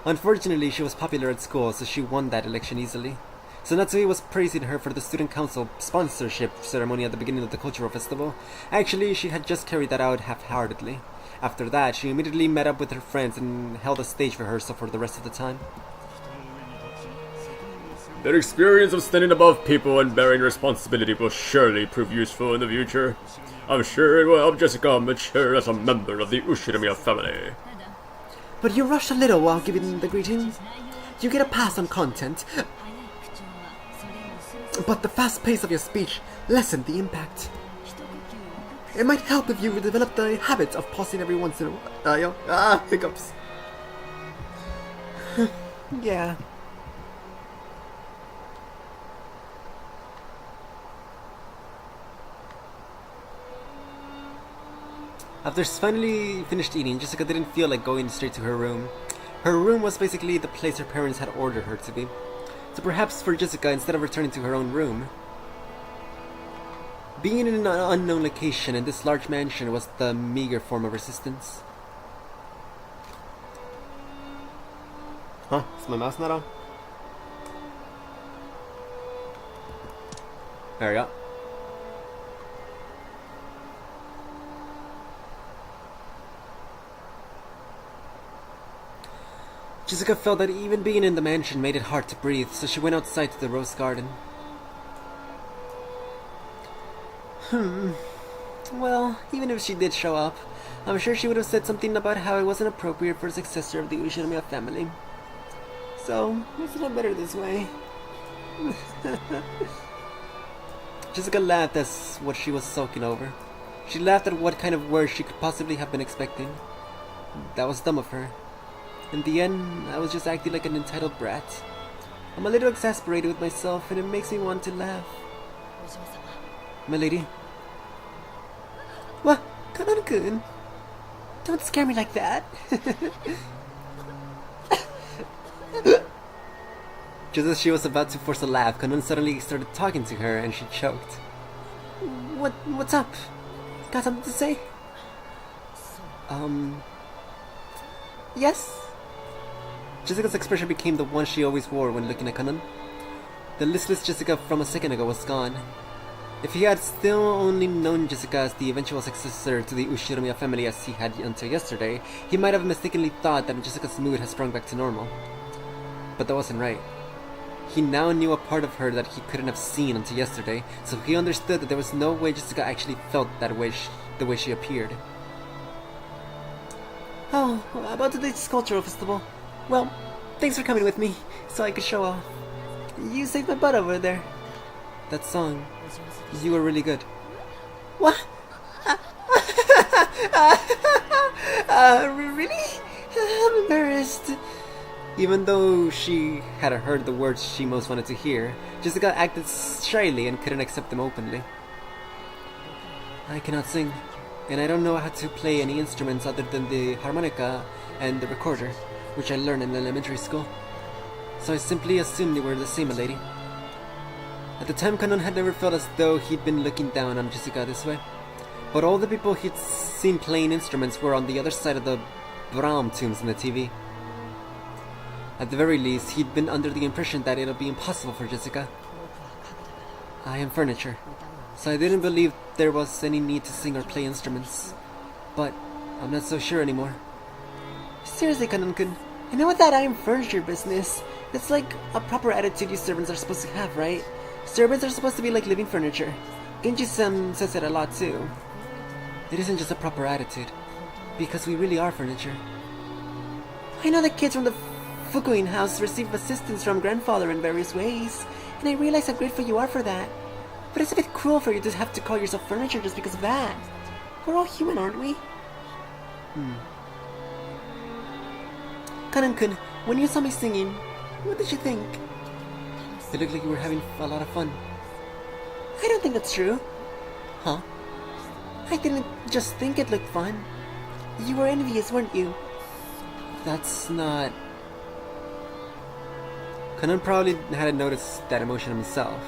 Unfortunately, she was popular at school, so she won that election easily. So Natsui was praising her for the student council sponsorship ceremony at the beginning of the cultural festival. Actually, she had just carried that out half-heartedly. After that, she immediately met up with her friends and held a stage rehearsal for the rest of the time. Their experience of standing above people and bearing responsibility will surely prove useful in the future. I'm sure it will help Jessica mature as a member of the Ushirimiya family. But you rushed a little while giving the greeting. You get a pass on content, but the fast pace of your speech lessened the impact. It might help if you develop the habit of pausing every once in a while. Hiccups. Yeah. After finally finished eating, Jessica didn't feel like going straight to her room. Her room was basically the place her parents had ordered her to be. So perhaps for Jessica, instead of returning to her own room, being in an unknown location in this large mansion was the meager form of resistance. Huh? Is my mouse not on? There we go. Jessica felt that even being in the mansion made it hard to breathe, so she went outside to the rose garden. Well, even if she did show up, I'm sure she would have said something about how it wasn't appropriate for a successor of the Ushirimiya family. So, isn't it better this way? Jessica laughed at what she was sulking over. She laughed at what kind of words she could possibly have been expecting. That was dumb of her. In the end, I was just acting like an entitled brat. I'm a little exasperated with myself, and it makes me want to laugh. My lady. What? Kanan-kun? Don't scare me like that. Just as she was about to force a laugh, Kanan suddenly started talking to her, and she choked. What's up? Got something to say? Yes? Jessica's expression became the one she always wore when looking at Kanan. The listless Jessica from a second ago was gone. If he had still only known Jessica as the eventual successor to the Ushirimiya family as he had until yesterday, he might have mistakenly thought that Jessica's mood had sprung back to normal. But that wasn't right. He now knew a part of her that he couldn't have seen until yesterday, so he understood that there was no way Jessica actually felt that way, the way she appeared. Oh, about today's cultural festival. Well, thanks for coming with me, so I could show off. You saved my butt over there. That song, you were really good. What? Really? I'm embarrassed. Even though she had heard the words she most wanted to hear, Jessica acted shyly and couldn't accept them openly. I cannot sing, and I don't know how to play any instruments other than the harmonica and the recorder, which I learned in elementary school. So I simply assumed you were the same, lady. At the time, Kanon had never felt as though he'd been looking down on Jessica this way. But all the people he'd seen playing instruments were on the other side of the Brahm tombs in the TV. At the very least, he'd been under the impression that it'll be impossible for Jessica. I am furniture, so I didn't believe there was any need to sing or play instruments. But I'm not so sure anymore. Seriously, Kanon-kun, I know what that I am furniture business. That's like a proper attitude you servants are supposed to have, right? Servants are supposed to be like living furniture. Genji-san says it a lot too. It isn't just a proper attitude, because we really are furniture. I know the kids from the Fukuin house receive assistance from grandfather in various ways, and I realize how grateful you are for that. But it's a bit cruel for you to have to call yourself furniture just because of that. We're all human, aren't we? Kanan-kun, when you saw me singing, what did you think? It looked like you were having a lot of fun. I don't think that's true. Huh? I didn't just think it looked fun. You were envious, weren't you? That's not... Kanan probably hadn't noticed that emotion himself.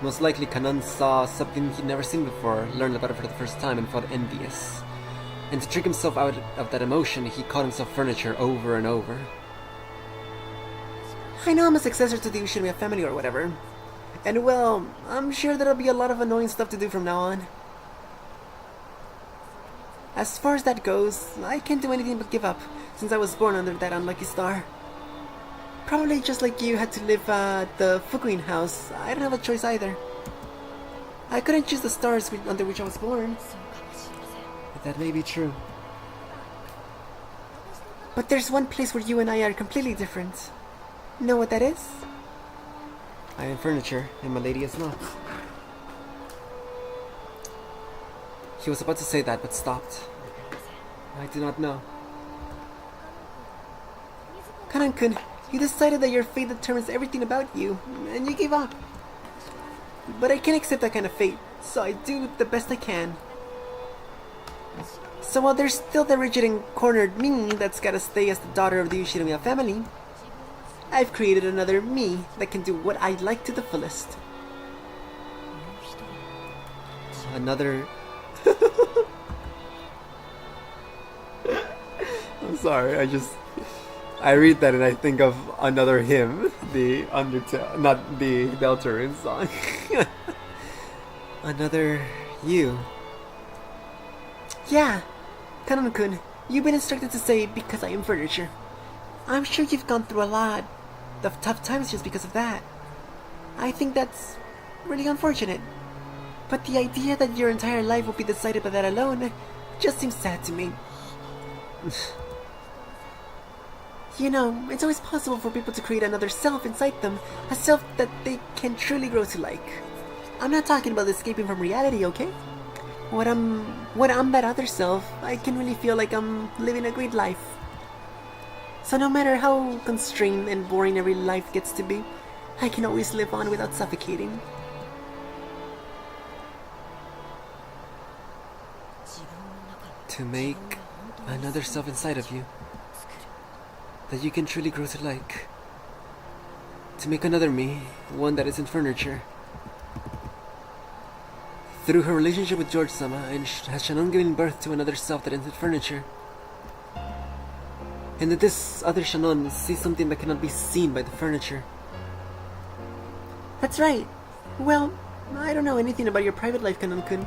Most likely Kanan saw something he'd never seen before, learned about it for the first time, and felt envious. And to trick himself out of that emotion, he called himself furniture over and over. I know I'm a successor to the Ushirimiya family or whatever. And well, I'm sure there'll be a lot of annoying stuff to do from now on. As far as that goes, I can't do anything but give up, since I was born under that unlucky star. Probably just like you had to live at the Fukuin house, I don't have a choice either. I couldn't choose the stars under which I was born. That may be true. But there's one place where you and I are completely different. Know what that is? I am furniture, and my lady is not. He was about to say that, but stopped. I do not know. Kanan-kun, you decided that your fate determines everything about you, and you gave up. But I can't accept that kind of fate, so I do the best I can. So while there's still the rigid and cornered me that's gotta stay as the daughter of the Ushirimiya family, I've created another me that can do what I like to the fullest. Another... I'm sorry, I read that and I think of another hymn, the Undertale, not the Deltarune song. Another you. Yeah, Kanan-kun, you've been instructed to say because I am furniture. I'm sure you've gone through a lot of tough times just because of that. I think that's really unfortunate. But the idea that your entire life will be decided by that alone just seems sad to me. You know, it's always possible for people to create another self inside them, a self that they can truly grow to like. I'm not talking about escaping from reality, okay? When I'm that other self, I can really feel like I'm living a great life. So no matter how constrained and boring every life gets to be, I can always live on without suffocating. To make another self inside of you that you can truly grow to like. To make another me, one that isn't furniture. Through her relationship with George-sama, has Shannon given birth to another self that isn't furniture. And that this other Shannon sees something that cannot be seen by the furniture. That's right. Well, I don't know anything about your private life, Kanan-kun.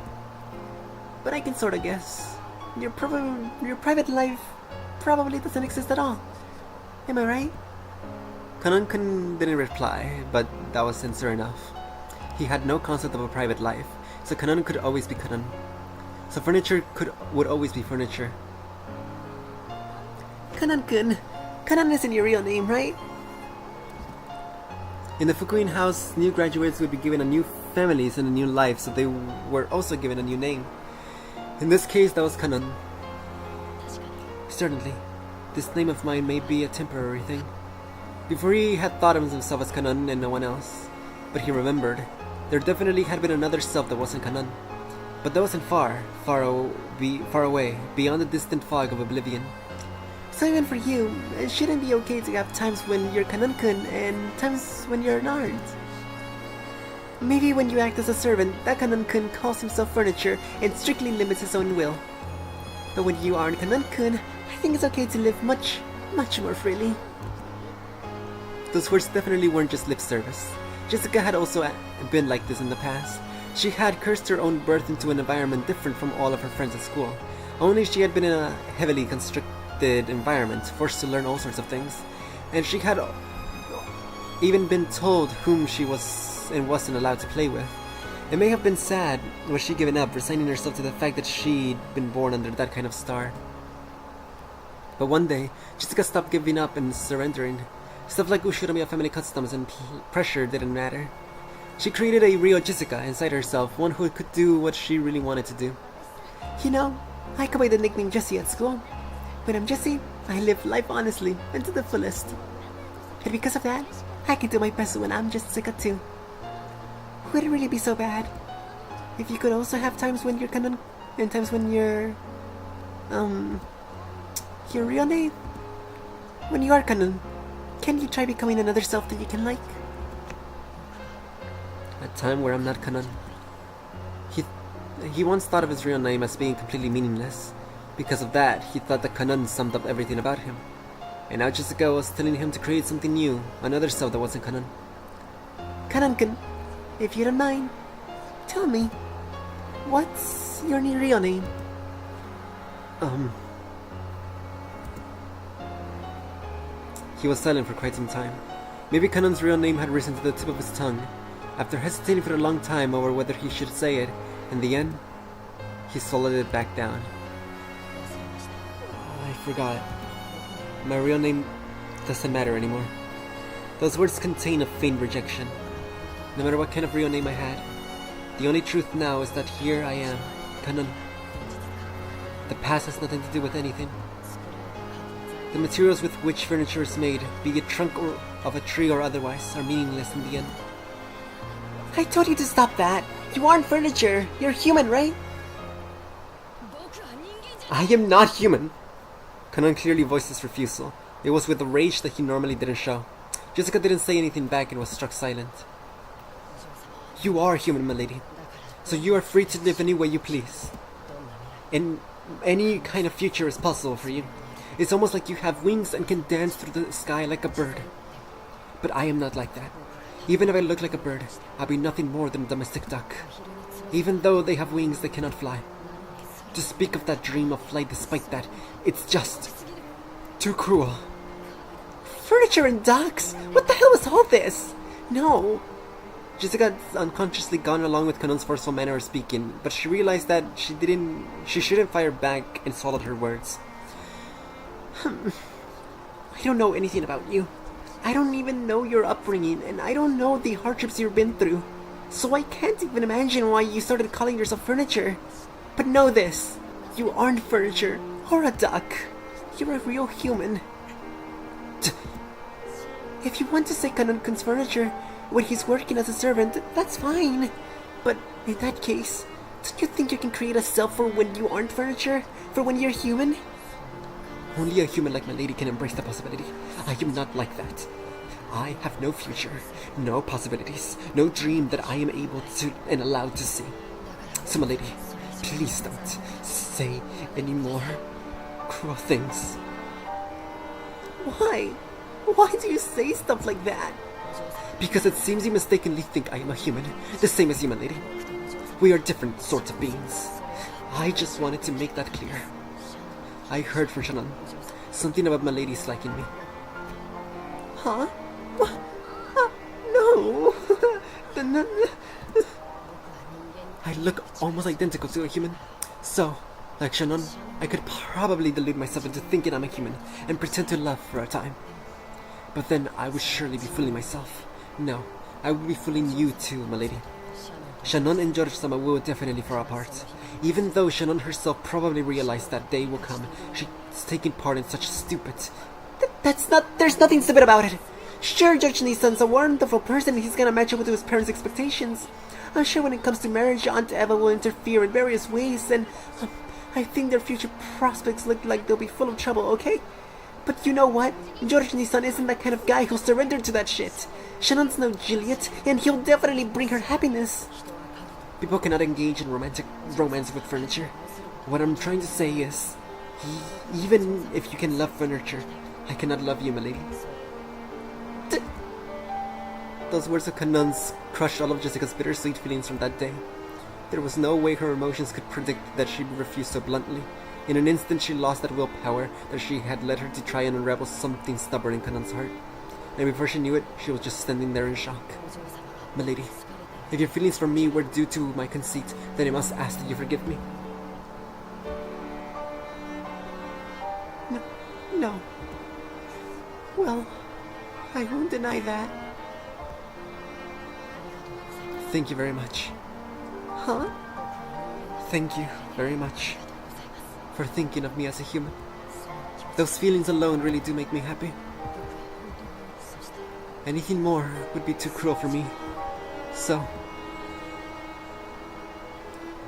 But I can sorta guess. Your private life probably doesn't exist at all. Am I right? Kanan-kun didn't reply, but that was sincere enough. He had no concept of a private life, so Kanan could always be Kanan. So furniture would always be furniture. Kanan-kun, Kanan isn't your real name, right? In the Fukuin house, new graduates would be given a new families and a new life, so they were also given a new name. In this case, that was Kanan. Certainly, this name of mine may be a temporary thing. Before he had thought of himself as Kanan and no one else, but he remembered. There definitely had been another self that wasn't Kanan. But that wasn't far away, beyond the distant fog of oblivion. So even for you, it shouldn't be okay to have times when you're Kanan-kun and times when you're not. Maybe when you act as a servant, that Kanan-kun calls himself furniture and strictly limits his own will. But when you aren't Kanan-kun, I think it's okay to live much, much more freely. Those words definitely weren't just lip service. Jessica had also been like this in the past. She had cursed her own birth into an environment different from all of her friends at school. Only she had been in a heavily constricted environment, forced to learn all sorts of things. And she had even been told whom she was and wasn't allowed to play with. It may have been sad, was she given up, resigning herself to the fact that she'd been born under that kind of star. But one day, Jessica stopped giving up and surrendering. Stuff like Ushiramiya family customs and pressure didn't matter. She created a real Jessica inside herself, one who could do what she really wanted to do. You know, I go by the nickname Jessie at school. When I'm Jessie, I live life honestly and to the fullest. And because of that, I can do my best when I'm Jessica too. Would it really be so bad if you could also have times when you're canon and times when you're your real name? When you are canon, can you try becoming another self that you can like? A time where I'm not canon. He once thought of his real name as being completely meaningless. Because of that, he thought that canon summed up everything about him. And now Jessica was telling him to create something new, another self that wasn't canon. Kanan-kun, if you don't mind, tell me, what's your real name? He was silent for quite some time. Maybe Kanon's real name had risen to the tip of his tongue. After hesitating for a long time over whether he should say it, in the end, he swallowed it back down. I forgot. My real name doesn't matter anymore. Those words contain a faint rejection. No matter what kind of real name I had, the only truth now is that here I am, Kanon. The past has nothing to do with anything. The materials with which furniture is made, be it trunk or of a tree or otherwise, are meaningless in the end. I told you to stop that. You aren't furniture. You're human, right? I am not human. Kanon clearly voiced his refusal. It was with a rage that he normally didn't show. Jessica didn't say anything back and was struck silent. You are human, milady. So you are free to live any way you please. And any kind of future is possible for you. It's almost like you have wings and can dance through the sky like a bird. But I am not like that. Even if I look like a bird, I'll be nothing more than a domestic duck. Even though they have wings, they cannot fly. To speak of that dream of flight despite that, it's just too cruel. Furniture and ducks? What the hell is all this? No. Jessica had unconsciously gone along with Kanon's forceful manner of speaking, but she realized that she shouldn't fire back and swallowed her words. I don't know anything about you. I don't even know your upbringing, and I don't know the hardships you've been through. So I can't even imagine why you started calling yourself furniture. But know this, you aren't furniture or a duck. You're a real human. If you want to say Kanon-kun's furniture when he's working as a servant, that's fine. But in that case, don't you think you can create a self for when you aren't furniture? For when you're human? Only a human like my lady can embrace the possibility. I am not like that. I have no future, no possibilities, no dream that I am able to and allowed to see. So my lady, please don't say any more cruel things. Why? Why do you say stuff like that? Because it seems you mistakenly think I am a human, the same as you, my lady. We are different sorts of beings. I just wanted to make that clear. I heard from Shannon something about my lady's liking me. Huh? What? No. I look almost identical to a human. So, like Shannon, I could probably delude myself into thinking I'm a human and pretend to love for a time. But then I would surely be fooling myself. No, I would be fooling you too, my lady. Shannon and George-sama will definitely fall apart. Even though Shannon herself probably realized that day will come, she's taking part in such stupid... There's nothing stupid about it. Sure, George Nissan's a wonderful person and he's gonna match up with his parents' expectations. I'm sure when it comes to marriage, Aunt Eva will interfere in various ways and... I think their future prospects look like they'll be full of trouble, okay? But you know what? George Nissan isn't that kind of guy who'll surrender to that shit. Shannon's no Juliet, and he'll definitely bring her happiness. People cannot engage in romance with furniture. What I'm trying to say is, even if you can love furniture, I cannot love you, my lady. Those words of Kanon's crushed all of Jessica's bittersweet feelings from that day. There was no way her emotions could predict that she would refuse so bluntly. In an instant, she lost that willpower that she had led her to try and unravel something stubborn in Kanon's heart. And before she knew it, she was just standing there in shock. My lady, if your feelings for me were due to my conceit, then I must ask that you forgive me. No. Well, I won't deny that. thank you very much. Huh? Thank you very much for thinking of me as a human. Those feelings alone really do make me happy. Anything more would be too cruel for me. So,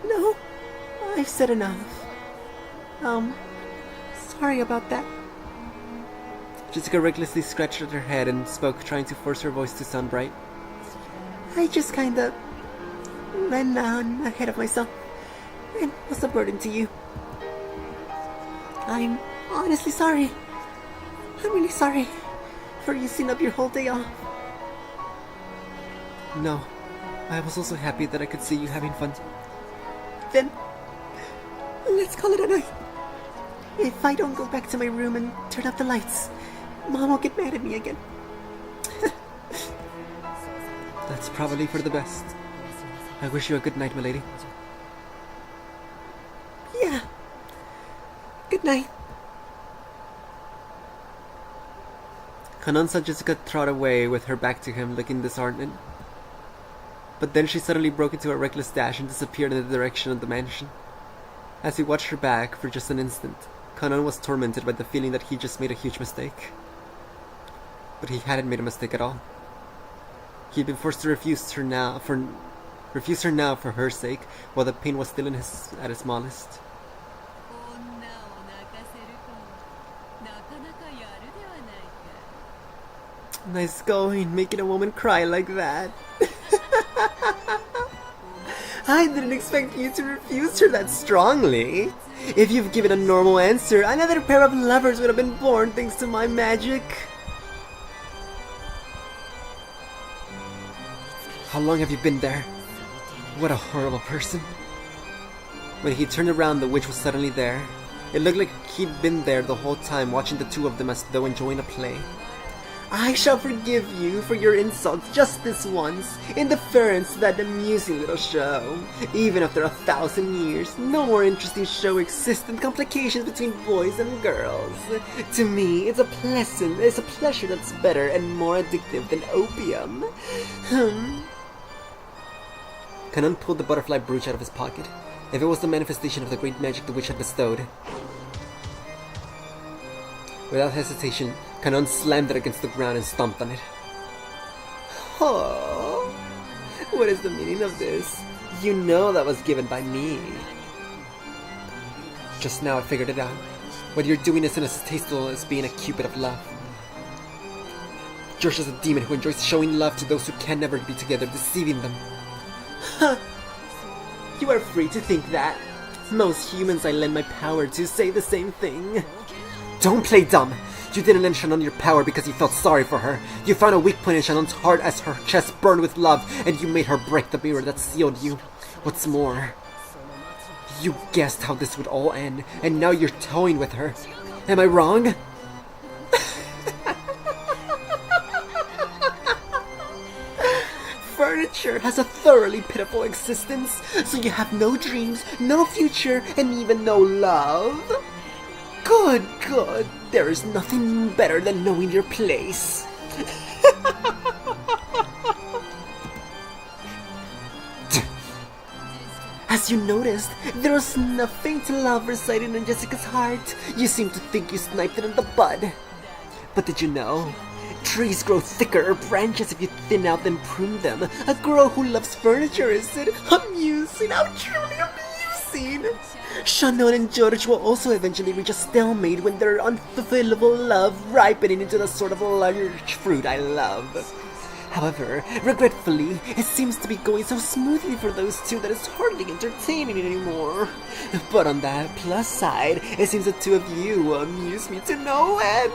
No, I've said enough. Sorry about that. Jessica recklessly scratched at her head and spoke, trying to force her voice to sound bright. I just kinda ran on ahead of myself and was a burden to you. I'm honestly sorry. I'm really sorry for using up your whole day off. No, I was also happy that I could see you having fun. Then, let's call it a night. If I don't go back to my room and turn off the lights, Mom will get mad at me again. That's probably for the best. I wish you a good night, milady. Yeah. Good night. Kanon saw Jessica trot away with her back to him, looking disheartened. But then she suddenly broke into a reckless dash and disappeared in the direction of the mansion. As he watched her back for just an instant, Kanon was tormented by the feeling that he just made a huge mistake. But he hadn't made a mistake at all. He had been forced to refuse her now for her sake, while the pain was still at its smallest. Nice going, making a woman cry like that. I didn't expect you to refuse her that strongly. If you've given a normal answer, another pair of lovers would have been born thanks to my magic. How long have you been there? What a horrible person. When he turned around, the witch was suddenly there. It looked like he'd been there the whole time, watching the two of them as though enjoying a play. I shall forgive you for your insults just this once, in deference to that amusing little show. Even after 1,000 years, no more interesting show exists than complications between boys and girls. To me, it's a pleasure that's better and more addictive than opium. Kanon pulled the butterfly brooch out of his pocket. If it was the manifestation of the great magic the witch had bestowed. Without hesitation, Kanon slammed it against the ground and stomped on it. Oh, what is the meaning of this? You know that was given by me. Just now I figured it out. What you're doing isn't as tasteful as being a cupid of love. You're just a demon who enjoys showing love to those who can never be together, deceiving them. Huh. You are free to think that. Most humans I lend my power to say the same thing. Don't play dumb! You didn't lend Shannon your power because you felt sorry for her. You found a weak point in Shannon's heart as her chest burned with love, and you made her break the mirror that sealed you. What's more, you guessed how this would all end, and now you're toying with her. Am I wrong? Furniture has a thoroughly pitiful existence, so you have no dreams, no future, and even no love. Good, good. There is nothing better than knowing your place. As you noticed, there was nothing to love residing in Jessica's heart. You seem to think you sniped it in the bud. But did you know? Trees grow thicker or branches if you thin out and prune them. A girl who loves furniture, is it? Amusing, how truly amusing! Shannon and George will also eventually reach a stalemate when their unfulfillable love ripening into the sort of large fruit I love. However, regretfully, it seems to be going so smoothly for those two that it's hardly entertaining anymore. But on the plus side, it seems the two of you will amuse me to no end.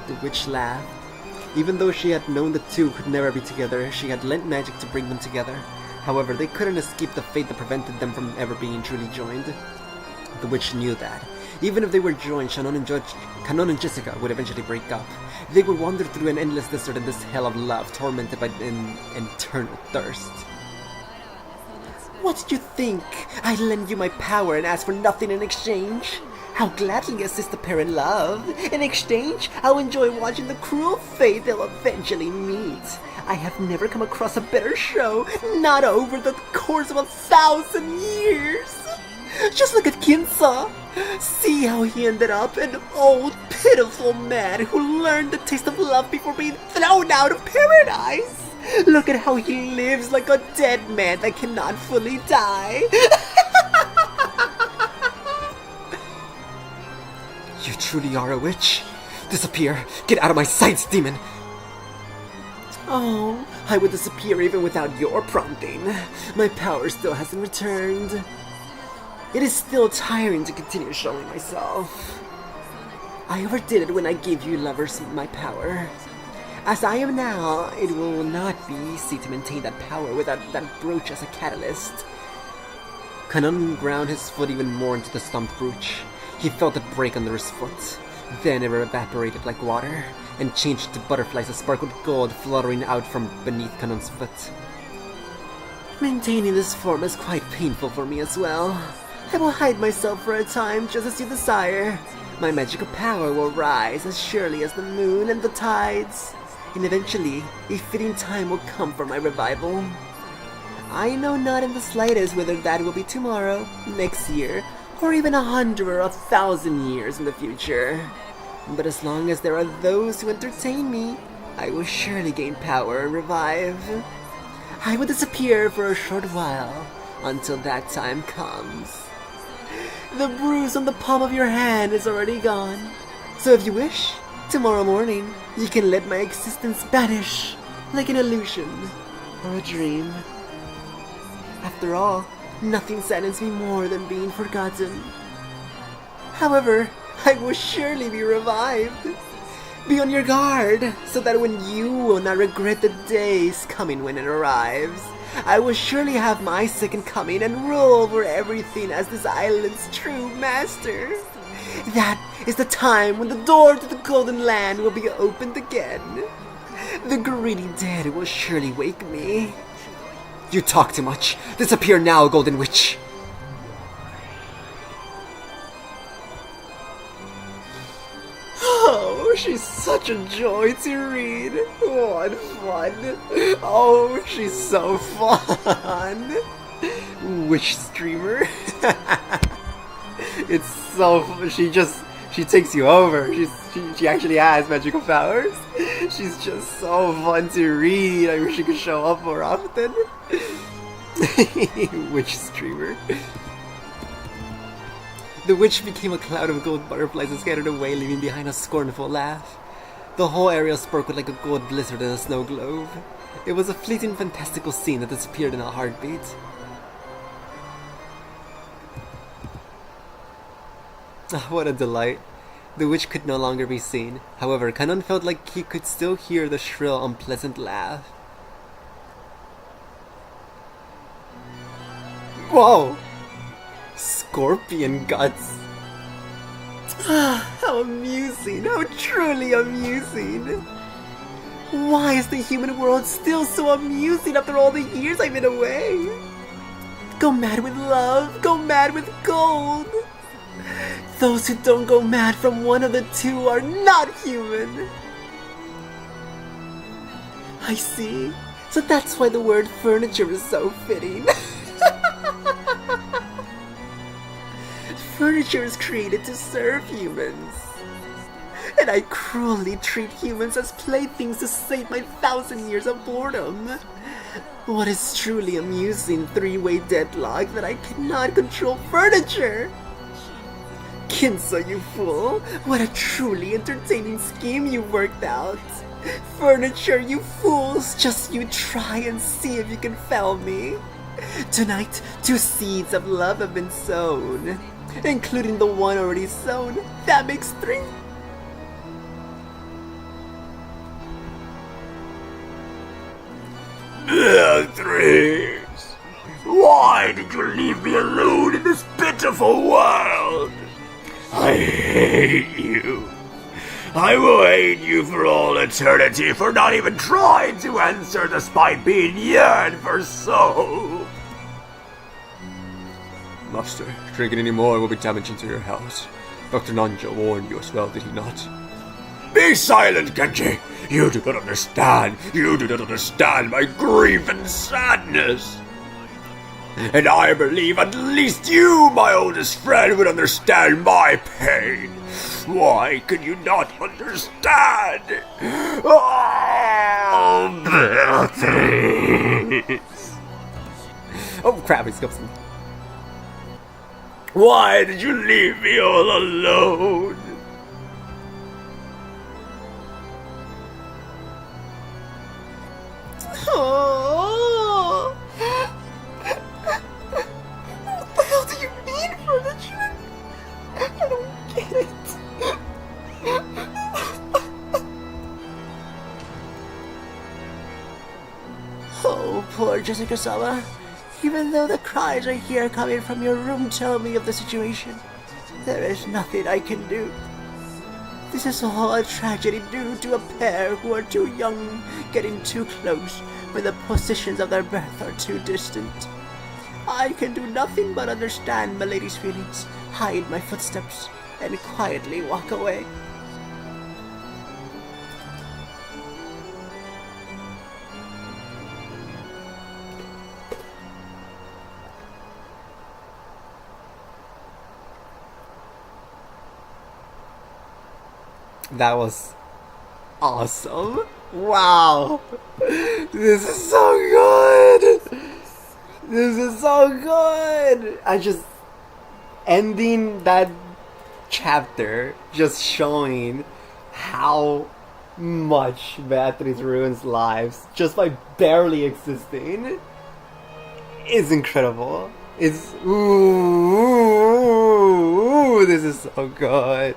The witch laughed. Even though she had known the two could never be together, she had lent magic to bring them together. However, they couldn't escape the fate that prevented them from ever being truly joined. The witch knew that. Even if they were joined, Kanon and Jessica would eventually break up. They would wander through an endless desert in this hell of love, tormented by an eternal thirst. What did you think? I lend you my power and ask for nothing in exchange? I'll gladly assist the pair in love. In exchange, I'll enjoy watching the cruel fate they'll eventually meet. I have never come across a better show, not over the course of 1,000 years. Just look at Kinsa. See how he ended up, an old, pitiful man who learned the taste of love before being thrown out of paradise. Look at how he lives like a dead man that cannot fully die. You truly are a witch. Disappear. Get out of my sights, demon. Oh, I would disappear even without your prompting. My power still hasn't returned. It is still tiring to continue showing myself. I overdid it when I gave you lovers my power. As I am now, it will not be easy to maintain that power without that brooch as a catalyst. Kanon ground his foot even more into the stumped brooch. He felt it break under his foot. Then it evaporated like water, and changed to butterflies that sparkled gold fluttering out from beneath Kanon's foot. Maintaining this form is quite painful for me as well. I will hide myself for a time just as you desire. My magical power will rise as surely as the moon and the tides. And eventually, a fitting time will come for my revival. I know not in the slightest whether that will be tomorrow, next year, or even 100 or 1,000 years in the future. But as long as there are those who entertain me, I will surely gain power and revive. I will disappear for a short while, until that time comes. The bruise on the palm of your hand is already gone. So if you wish, tomorrow morning, you can let my existence vanish, like an illusion, or a dream. After all, nothing saddens me more than being forgotten. However, I will surely be revived. Be on your guard, so that when you will not regret the days coming when it arrives. I will surely have my second coming and rule over everything as this island's true master. That is the time when the door to the Golden Land will be opened again. The greedy dead will surely wake me. You talk too much. Disappear now, Golden Witch. Oh, she's such a joy to read. What fun. Oh, she's so fun. Witch streamer. It's so she takes you over. She actually has magical powers. She's just so fun to read. I wish she could show up more often. Witch streamer. The witch became a cloud of gold butterflies and scattered away, leaving behind a scornful laugh. The whole area sparkled like a gold blizzard in a snow globe. It was a fleeting, fantastical scene that disappeared in a heartbeat. Ah, what a delight. The witch could no longer be seen. However, Kanon felt like he could still hear the shrill, unpleasant laugh. Whoa! Scorpion guts. Ah, how amusing, how truly amusing. Why is the human world still so amusing after all the years I've been away? Go mad with love, go mad with gold. Those who don't go mad from one of the two are not human. I see. So that's why the word furniture is so fitting. Furniture is created to serve humans. And I cruelly treat humans as playthings to save my 1,000 years of boredom. What is truly amusing three-way deadlock that I cannot control furniture? Kinsa, you fool! What a truly entertaining scheme you worked out! Furniture, you fools! Just you try and see if you can fell me! Tonight, 2 seeds of love have been sown, including the one already sown. That makes 3. Beatrice! Why did you leave me alone in this pitiful world? I hate you. I will hate you for all eternity for not even trying to answer despite being yearned for so. Master, drinking any more will be damaging to your health. Dr. Nanjo warned you as well, did he not? Be silent, Genji! You do not understand. You do not understand my grief and sadness. And I believe at least you, my oldest friend, would understand my pain. Why can you not understand? Oh, Beatrice! Oh crap, he's ghosting. Why did you leave me all alone? Oh. What the hell do you mean, furniture? I don't get it. Oh, poor Jessica-sama. Even though the cries I hear coming from your room tell me of the situation, there is nothing I can do. This is all a tragedy due to a pair who are too young, getting too close when the positions of their birth are too distant. I can do nothing but understand Milady's feelings, hide my footsteps, and quietly walk away. That was awesome. Wow. This is so good. This is so good. I just ending that chapter just showing how much Beatrice ruins lives just by barely existing is incredible. It's ooh, this is so good.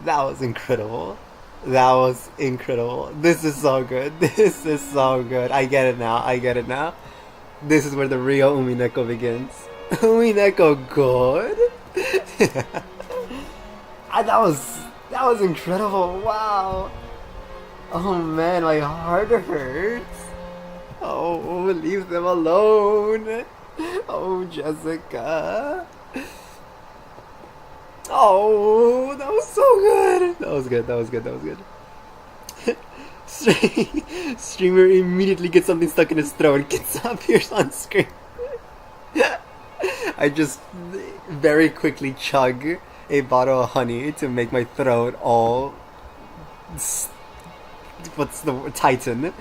That was incredible. That was incredible. This is so good. This is so good. I get it now. I get it now. This is where the real Umineko begins. Umineko good? That was incredible. Wow. Oh man, my heart hurts. Oh, leave them alone. Oh, Jessica. Oh, that was so good. That was good. That was good. That was good. Streamer immediately gets something stuck in his throat and gets appears on screen. I just very quickly chug a bottle of honey to make my throat all what's the word? Tighten.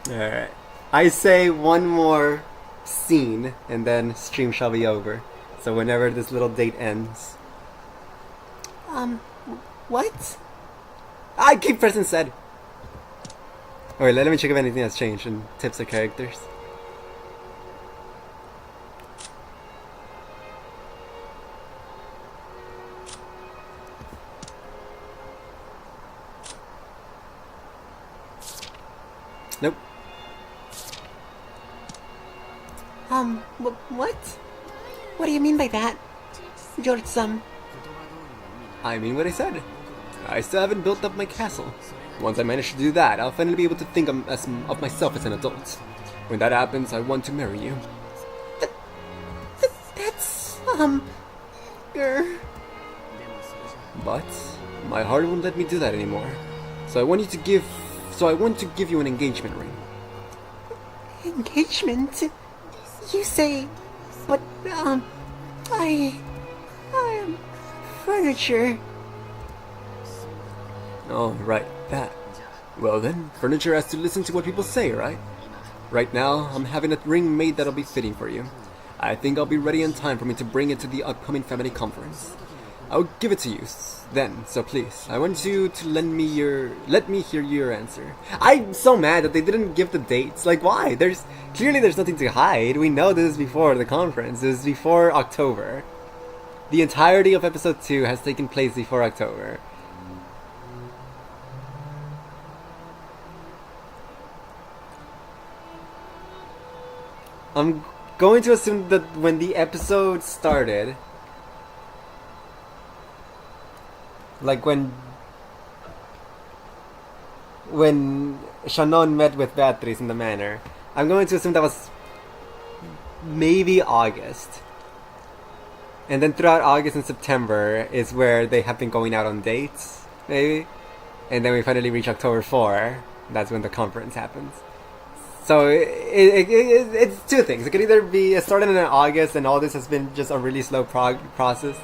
Alright. I say one more scene and then stream shall be over. So whenever this little date ends. What? I keep pressing said. Alright, let me check if anything has changed in tips or characters. Nope. What? What do you mean by that? George-san. I mean what I said. I still haven't built up my castle. Once I manage to do that, I'll finally be able to think of myself as an adult. When that happens, I want to marry you. That's, But my heart won't let me do that anymore. So I want to give you an engagement ring. Engagement? You say... But, furniture. Oh, right, that. Well then, furniture has to listen to what people say, right? Right now, I'm having a ring made that'll be fitting for you. I think I'll be ready in time for me to bring it to the upcoming family conference. I'll give it to you then, so please, I want you to let me hear your answer. I'm so mad that they didn't give the dates. Like, why? Clearly there's nothing to hide. We know this is before the conference. This is before October. The entirety of episode 2 has taken place before October. I'm going to assume that when the episode started, like when Shannon met with Beatrice in the manor, I'm going to assume that was maybe August. And then throughout August and September is where they have been going out on dates, maybe. And then we finally reach October 4. That's when the conference happens. So it's two things. It could either be it started in August and all this has been just a really slow process,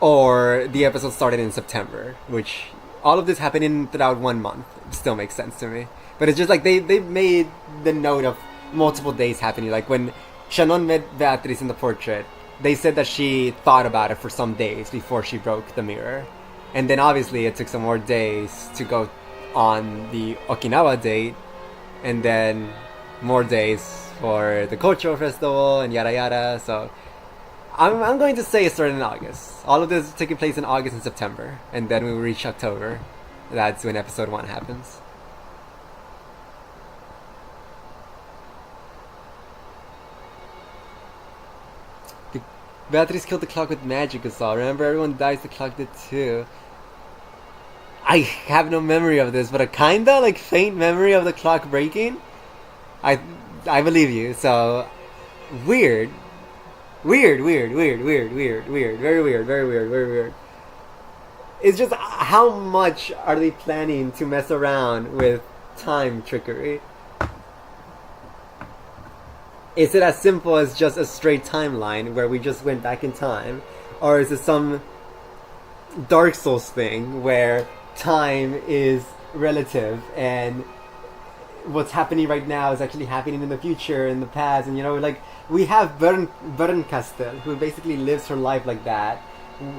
or the episode started in September, which all of this happening throughout 1 month still makes sense to me. But it's just like they made the note of multiple days happening. Like when Shannon met Beatriz in the portrait, they said that she thought about it for some days before she broke the mirror. And then obviously it took some more days to go on the Okinawa date, and then more days for the cultural festival and yada yada. So I'm going to say it started in August. All of this is taking place in August and September, and then we reach October. That's when episode 1 happens. Beatrice killed the clock with magic assault. Remember, everyone dies, the clock did too. I have no memory of this, but a kinda like faint memory of the clock breaking. I believe you. So weird. Very weird. It's just how much are they planning to mess around with time trickery? Is it as simple as just a straight timeline where we just went back in time? Or is it some Dark Souls thing where time is relative and what's happening right now is actually happening in the future, in the past? And like we have Bernkastel, who basically lives her life like that.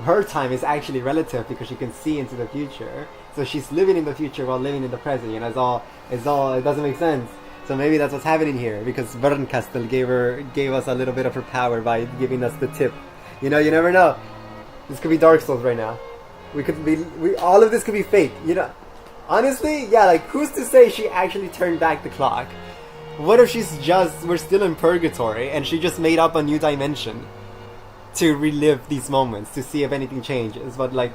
Her time is actually relative because she can see into the future. So she's living in the future while living in the present. It's all it doesn't make sense. So maybe that's what's happening here, because Bernkastel gave us a little bit of her power by giving us the tip. You never know. This could be Dark Souls right now. All of this could be fake. Honestly, yeah, like who's to say she actually turned back the clock? What if we're still in purgatory and she just made up a new dimension to relive these moments to see if anything changes? But like,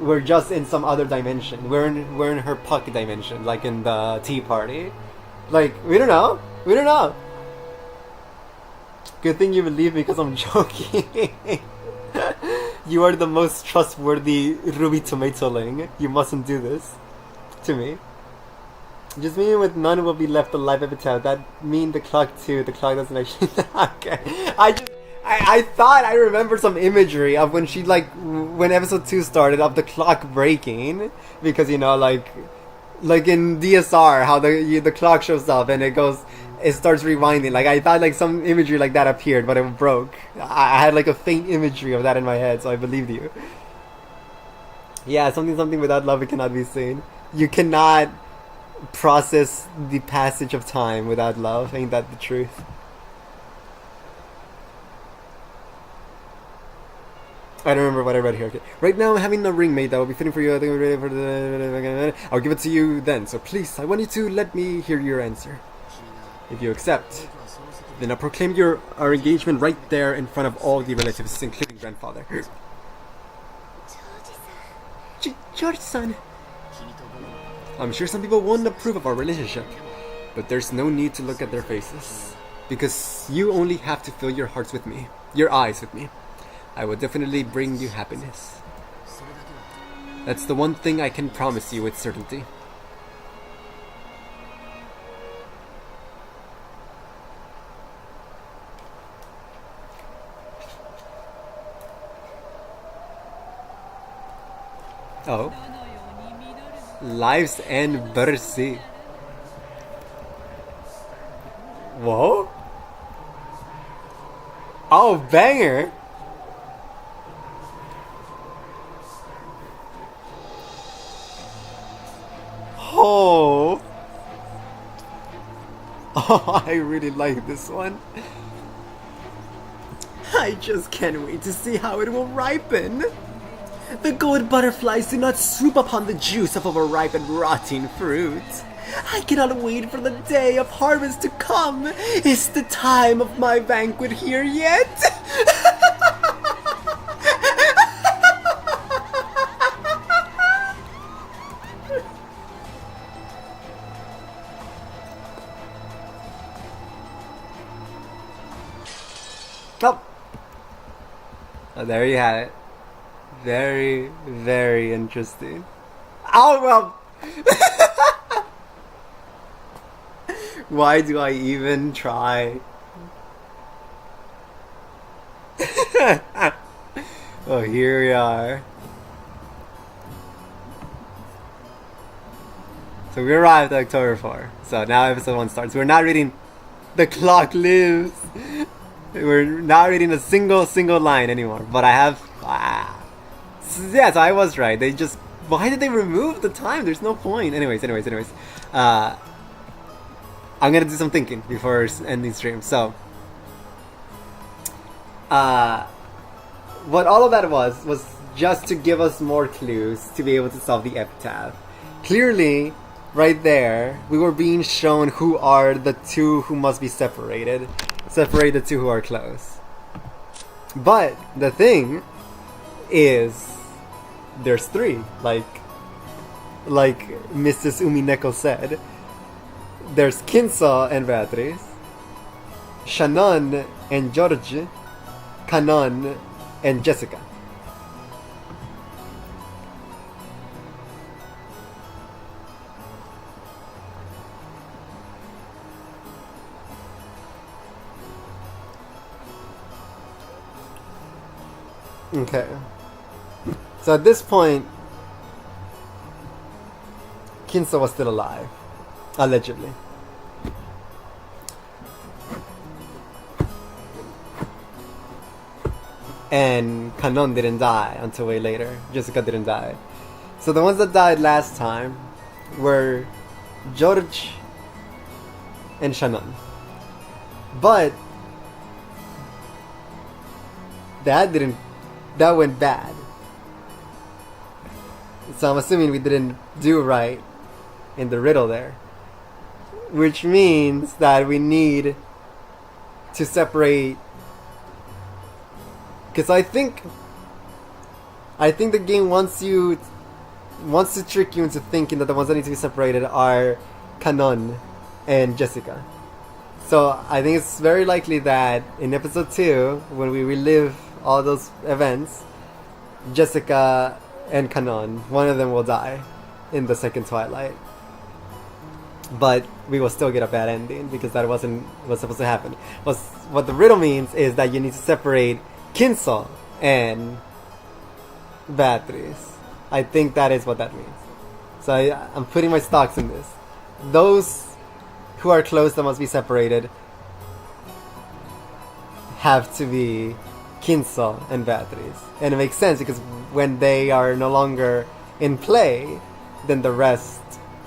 we're just in some other dimension. We're in her puck dimension, like in the tea party. Like, we don't know. Good thing you believe me, because I'm joking. You are the most trustworthy Ruby Tomatoling. You mustn't do this to me. Just meaning with none will be left alive epitaph. That mean the clock too. The clock doesn't actually. Okay. I thought I remembered some imagery of when when episode 2 started, of the clock breaking, because like in DSR, how the clock shows up and it starts rewinding. Like I thought like some imagery like that appeared, but it broke. I had like a faint imagery of that in my head, so I believed you. Yeah, something without love, it cannot be seen. You cannot process the passage of time without love. Ain't that the truth? I don't remember what I read here. Okay. Right now I'm having a ring made that will be fitting for you. I think we're ready for the... I'll give it to you then. So please, I want you to let me hear your answer. If you accept, then I'll proclaim our engagement right there in front of all the relatives, including grandfather. George-san. I'm sure some people won't approve of our relationship, but there's no need to look at their faces, because you only have to fill your eyes with me. I will definitely bring you happiness. That's the one thing I can promise you with certainty. Oh. Lives and Bercy. Whoa. Oh, banger. Oh. Oh, I really like this one. I just can't wait to see how it will ripen. The gold butterflies do not swoop upon the juice of overripe and rotting fruit. I cannot wait for the day of harvest to come. Is the time of my banquet here yet? Oh. Oh, there you have it. Very, very interesting. Oh, well. Why do I even try? Oh, here we are. So we arrived at October 4. So now episode 1 starts. We're not reading The Clock Lives. We're not reading a single line anymore. But I have... Yes, I was right. They just... Why did they remove the time? There's no point. Anyways. I'm gonna do some thinking before ending stream. So... what all of that was just to give us more clues to be able to solve the epitaph. Clearly, right there, we were being shown who are the two who must be separated. Separate the two who are close. But the thing is, there's three, like Mrs. Umineko said. There's Kinso and Beatriz, Shannon and George, Kanon and Jessica. Okay. So at this point, Kinso was still alive, allegedly. And Kanon didn't die until way later. Jessica didn't die. So the ones that died last time were George and Shannon. But that went bad. So I'm assuming we didn't do right in the riddle there. Which means that we need to separate. Because I think the game wants to trick you into thinking that the ones that need to be separated are Kanon and Jessica. So I think it's very likely that in episode 2, when we relive all those events, Jessica and Kanon, one of them will die in the second Twilight. But we will still get a bad ending because that wasn't what's supposed to happen. What the riddle means is that you need to separate Kinso and Beatriz. I think that is what that means. So I'm putting my stocks in this. Those who are close that must be separated have to be Kinso and Beatriz. And it makes sense because when they are no longer in play, then the rest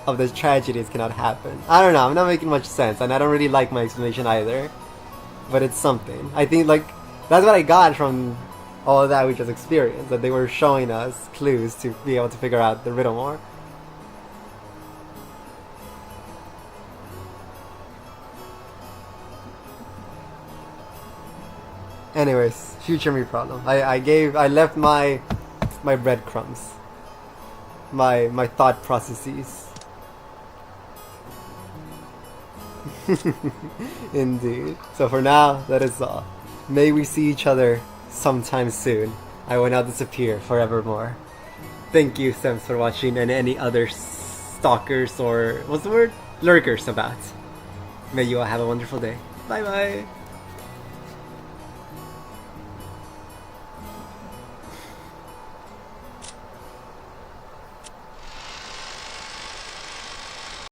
of the tragedies cannot happen. I don't know, I'm not making much sense, and I don't really like my explanation either. But it's something. I think, like, that's what I got from all of that we just experienced, that they were showing us clues to be able to figure out the riddle more. Anyways, future me problem. I left my breadcrumbs. My thought processes. Indeed. So for now, that is all. May we see each other sometime soon. I will not disappear forevermore. Thank you, Sems, for watching, and any other stalkers or, what's the word? Lurkers about. May you all have a wonderful day. Bye bye.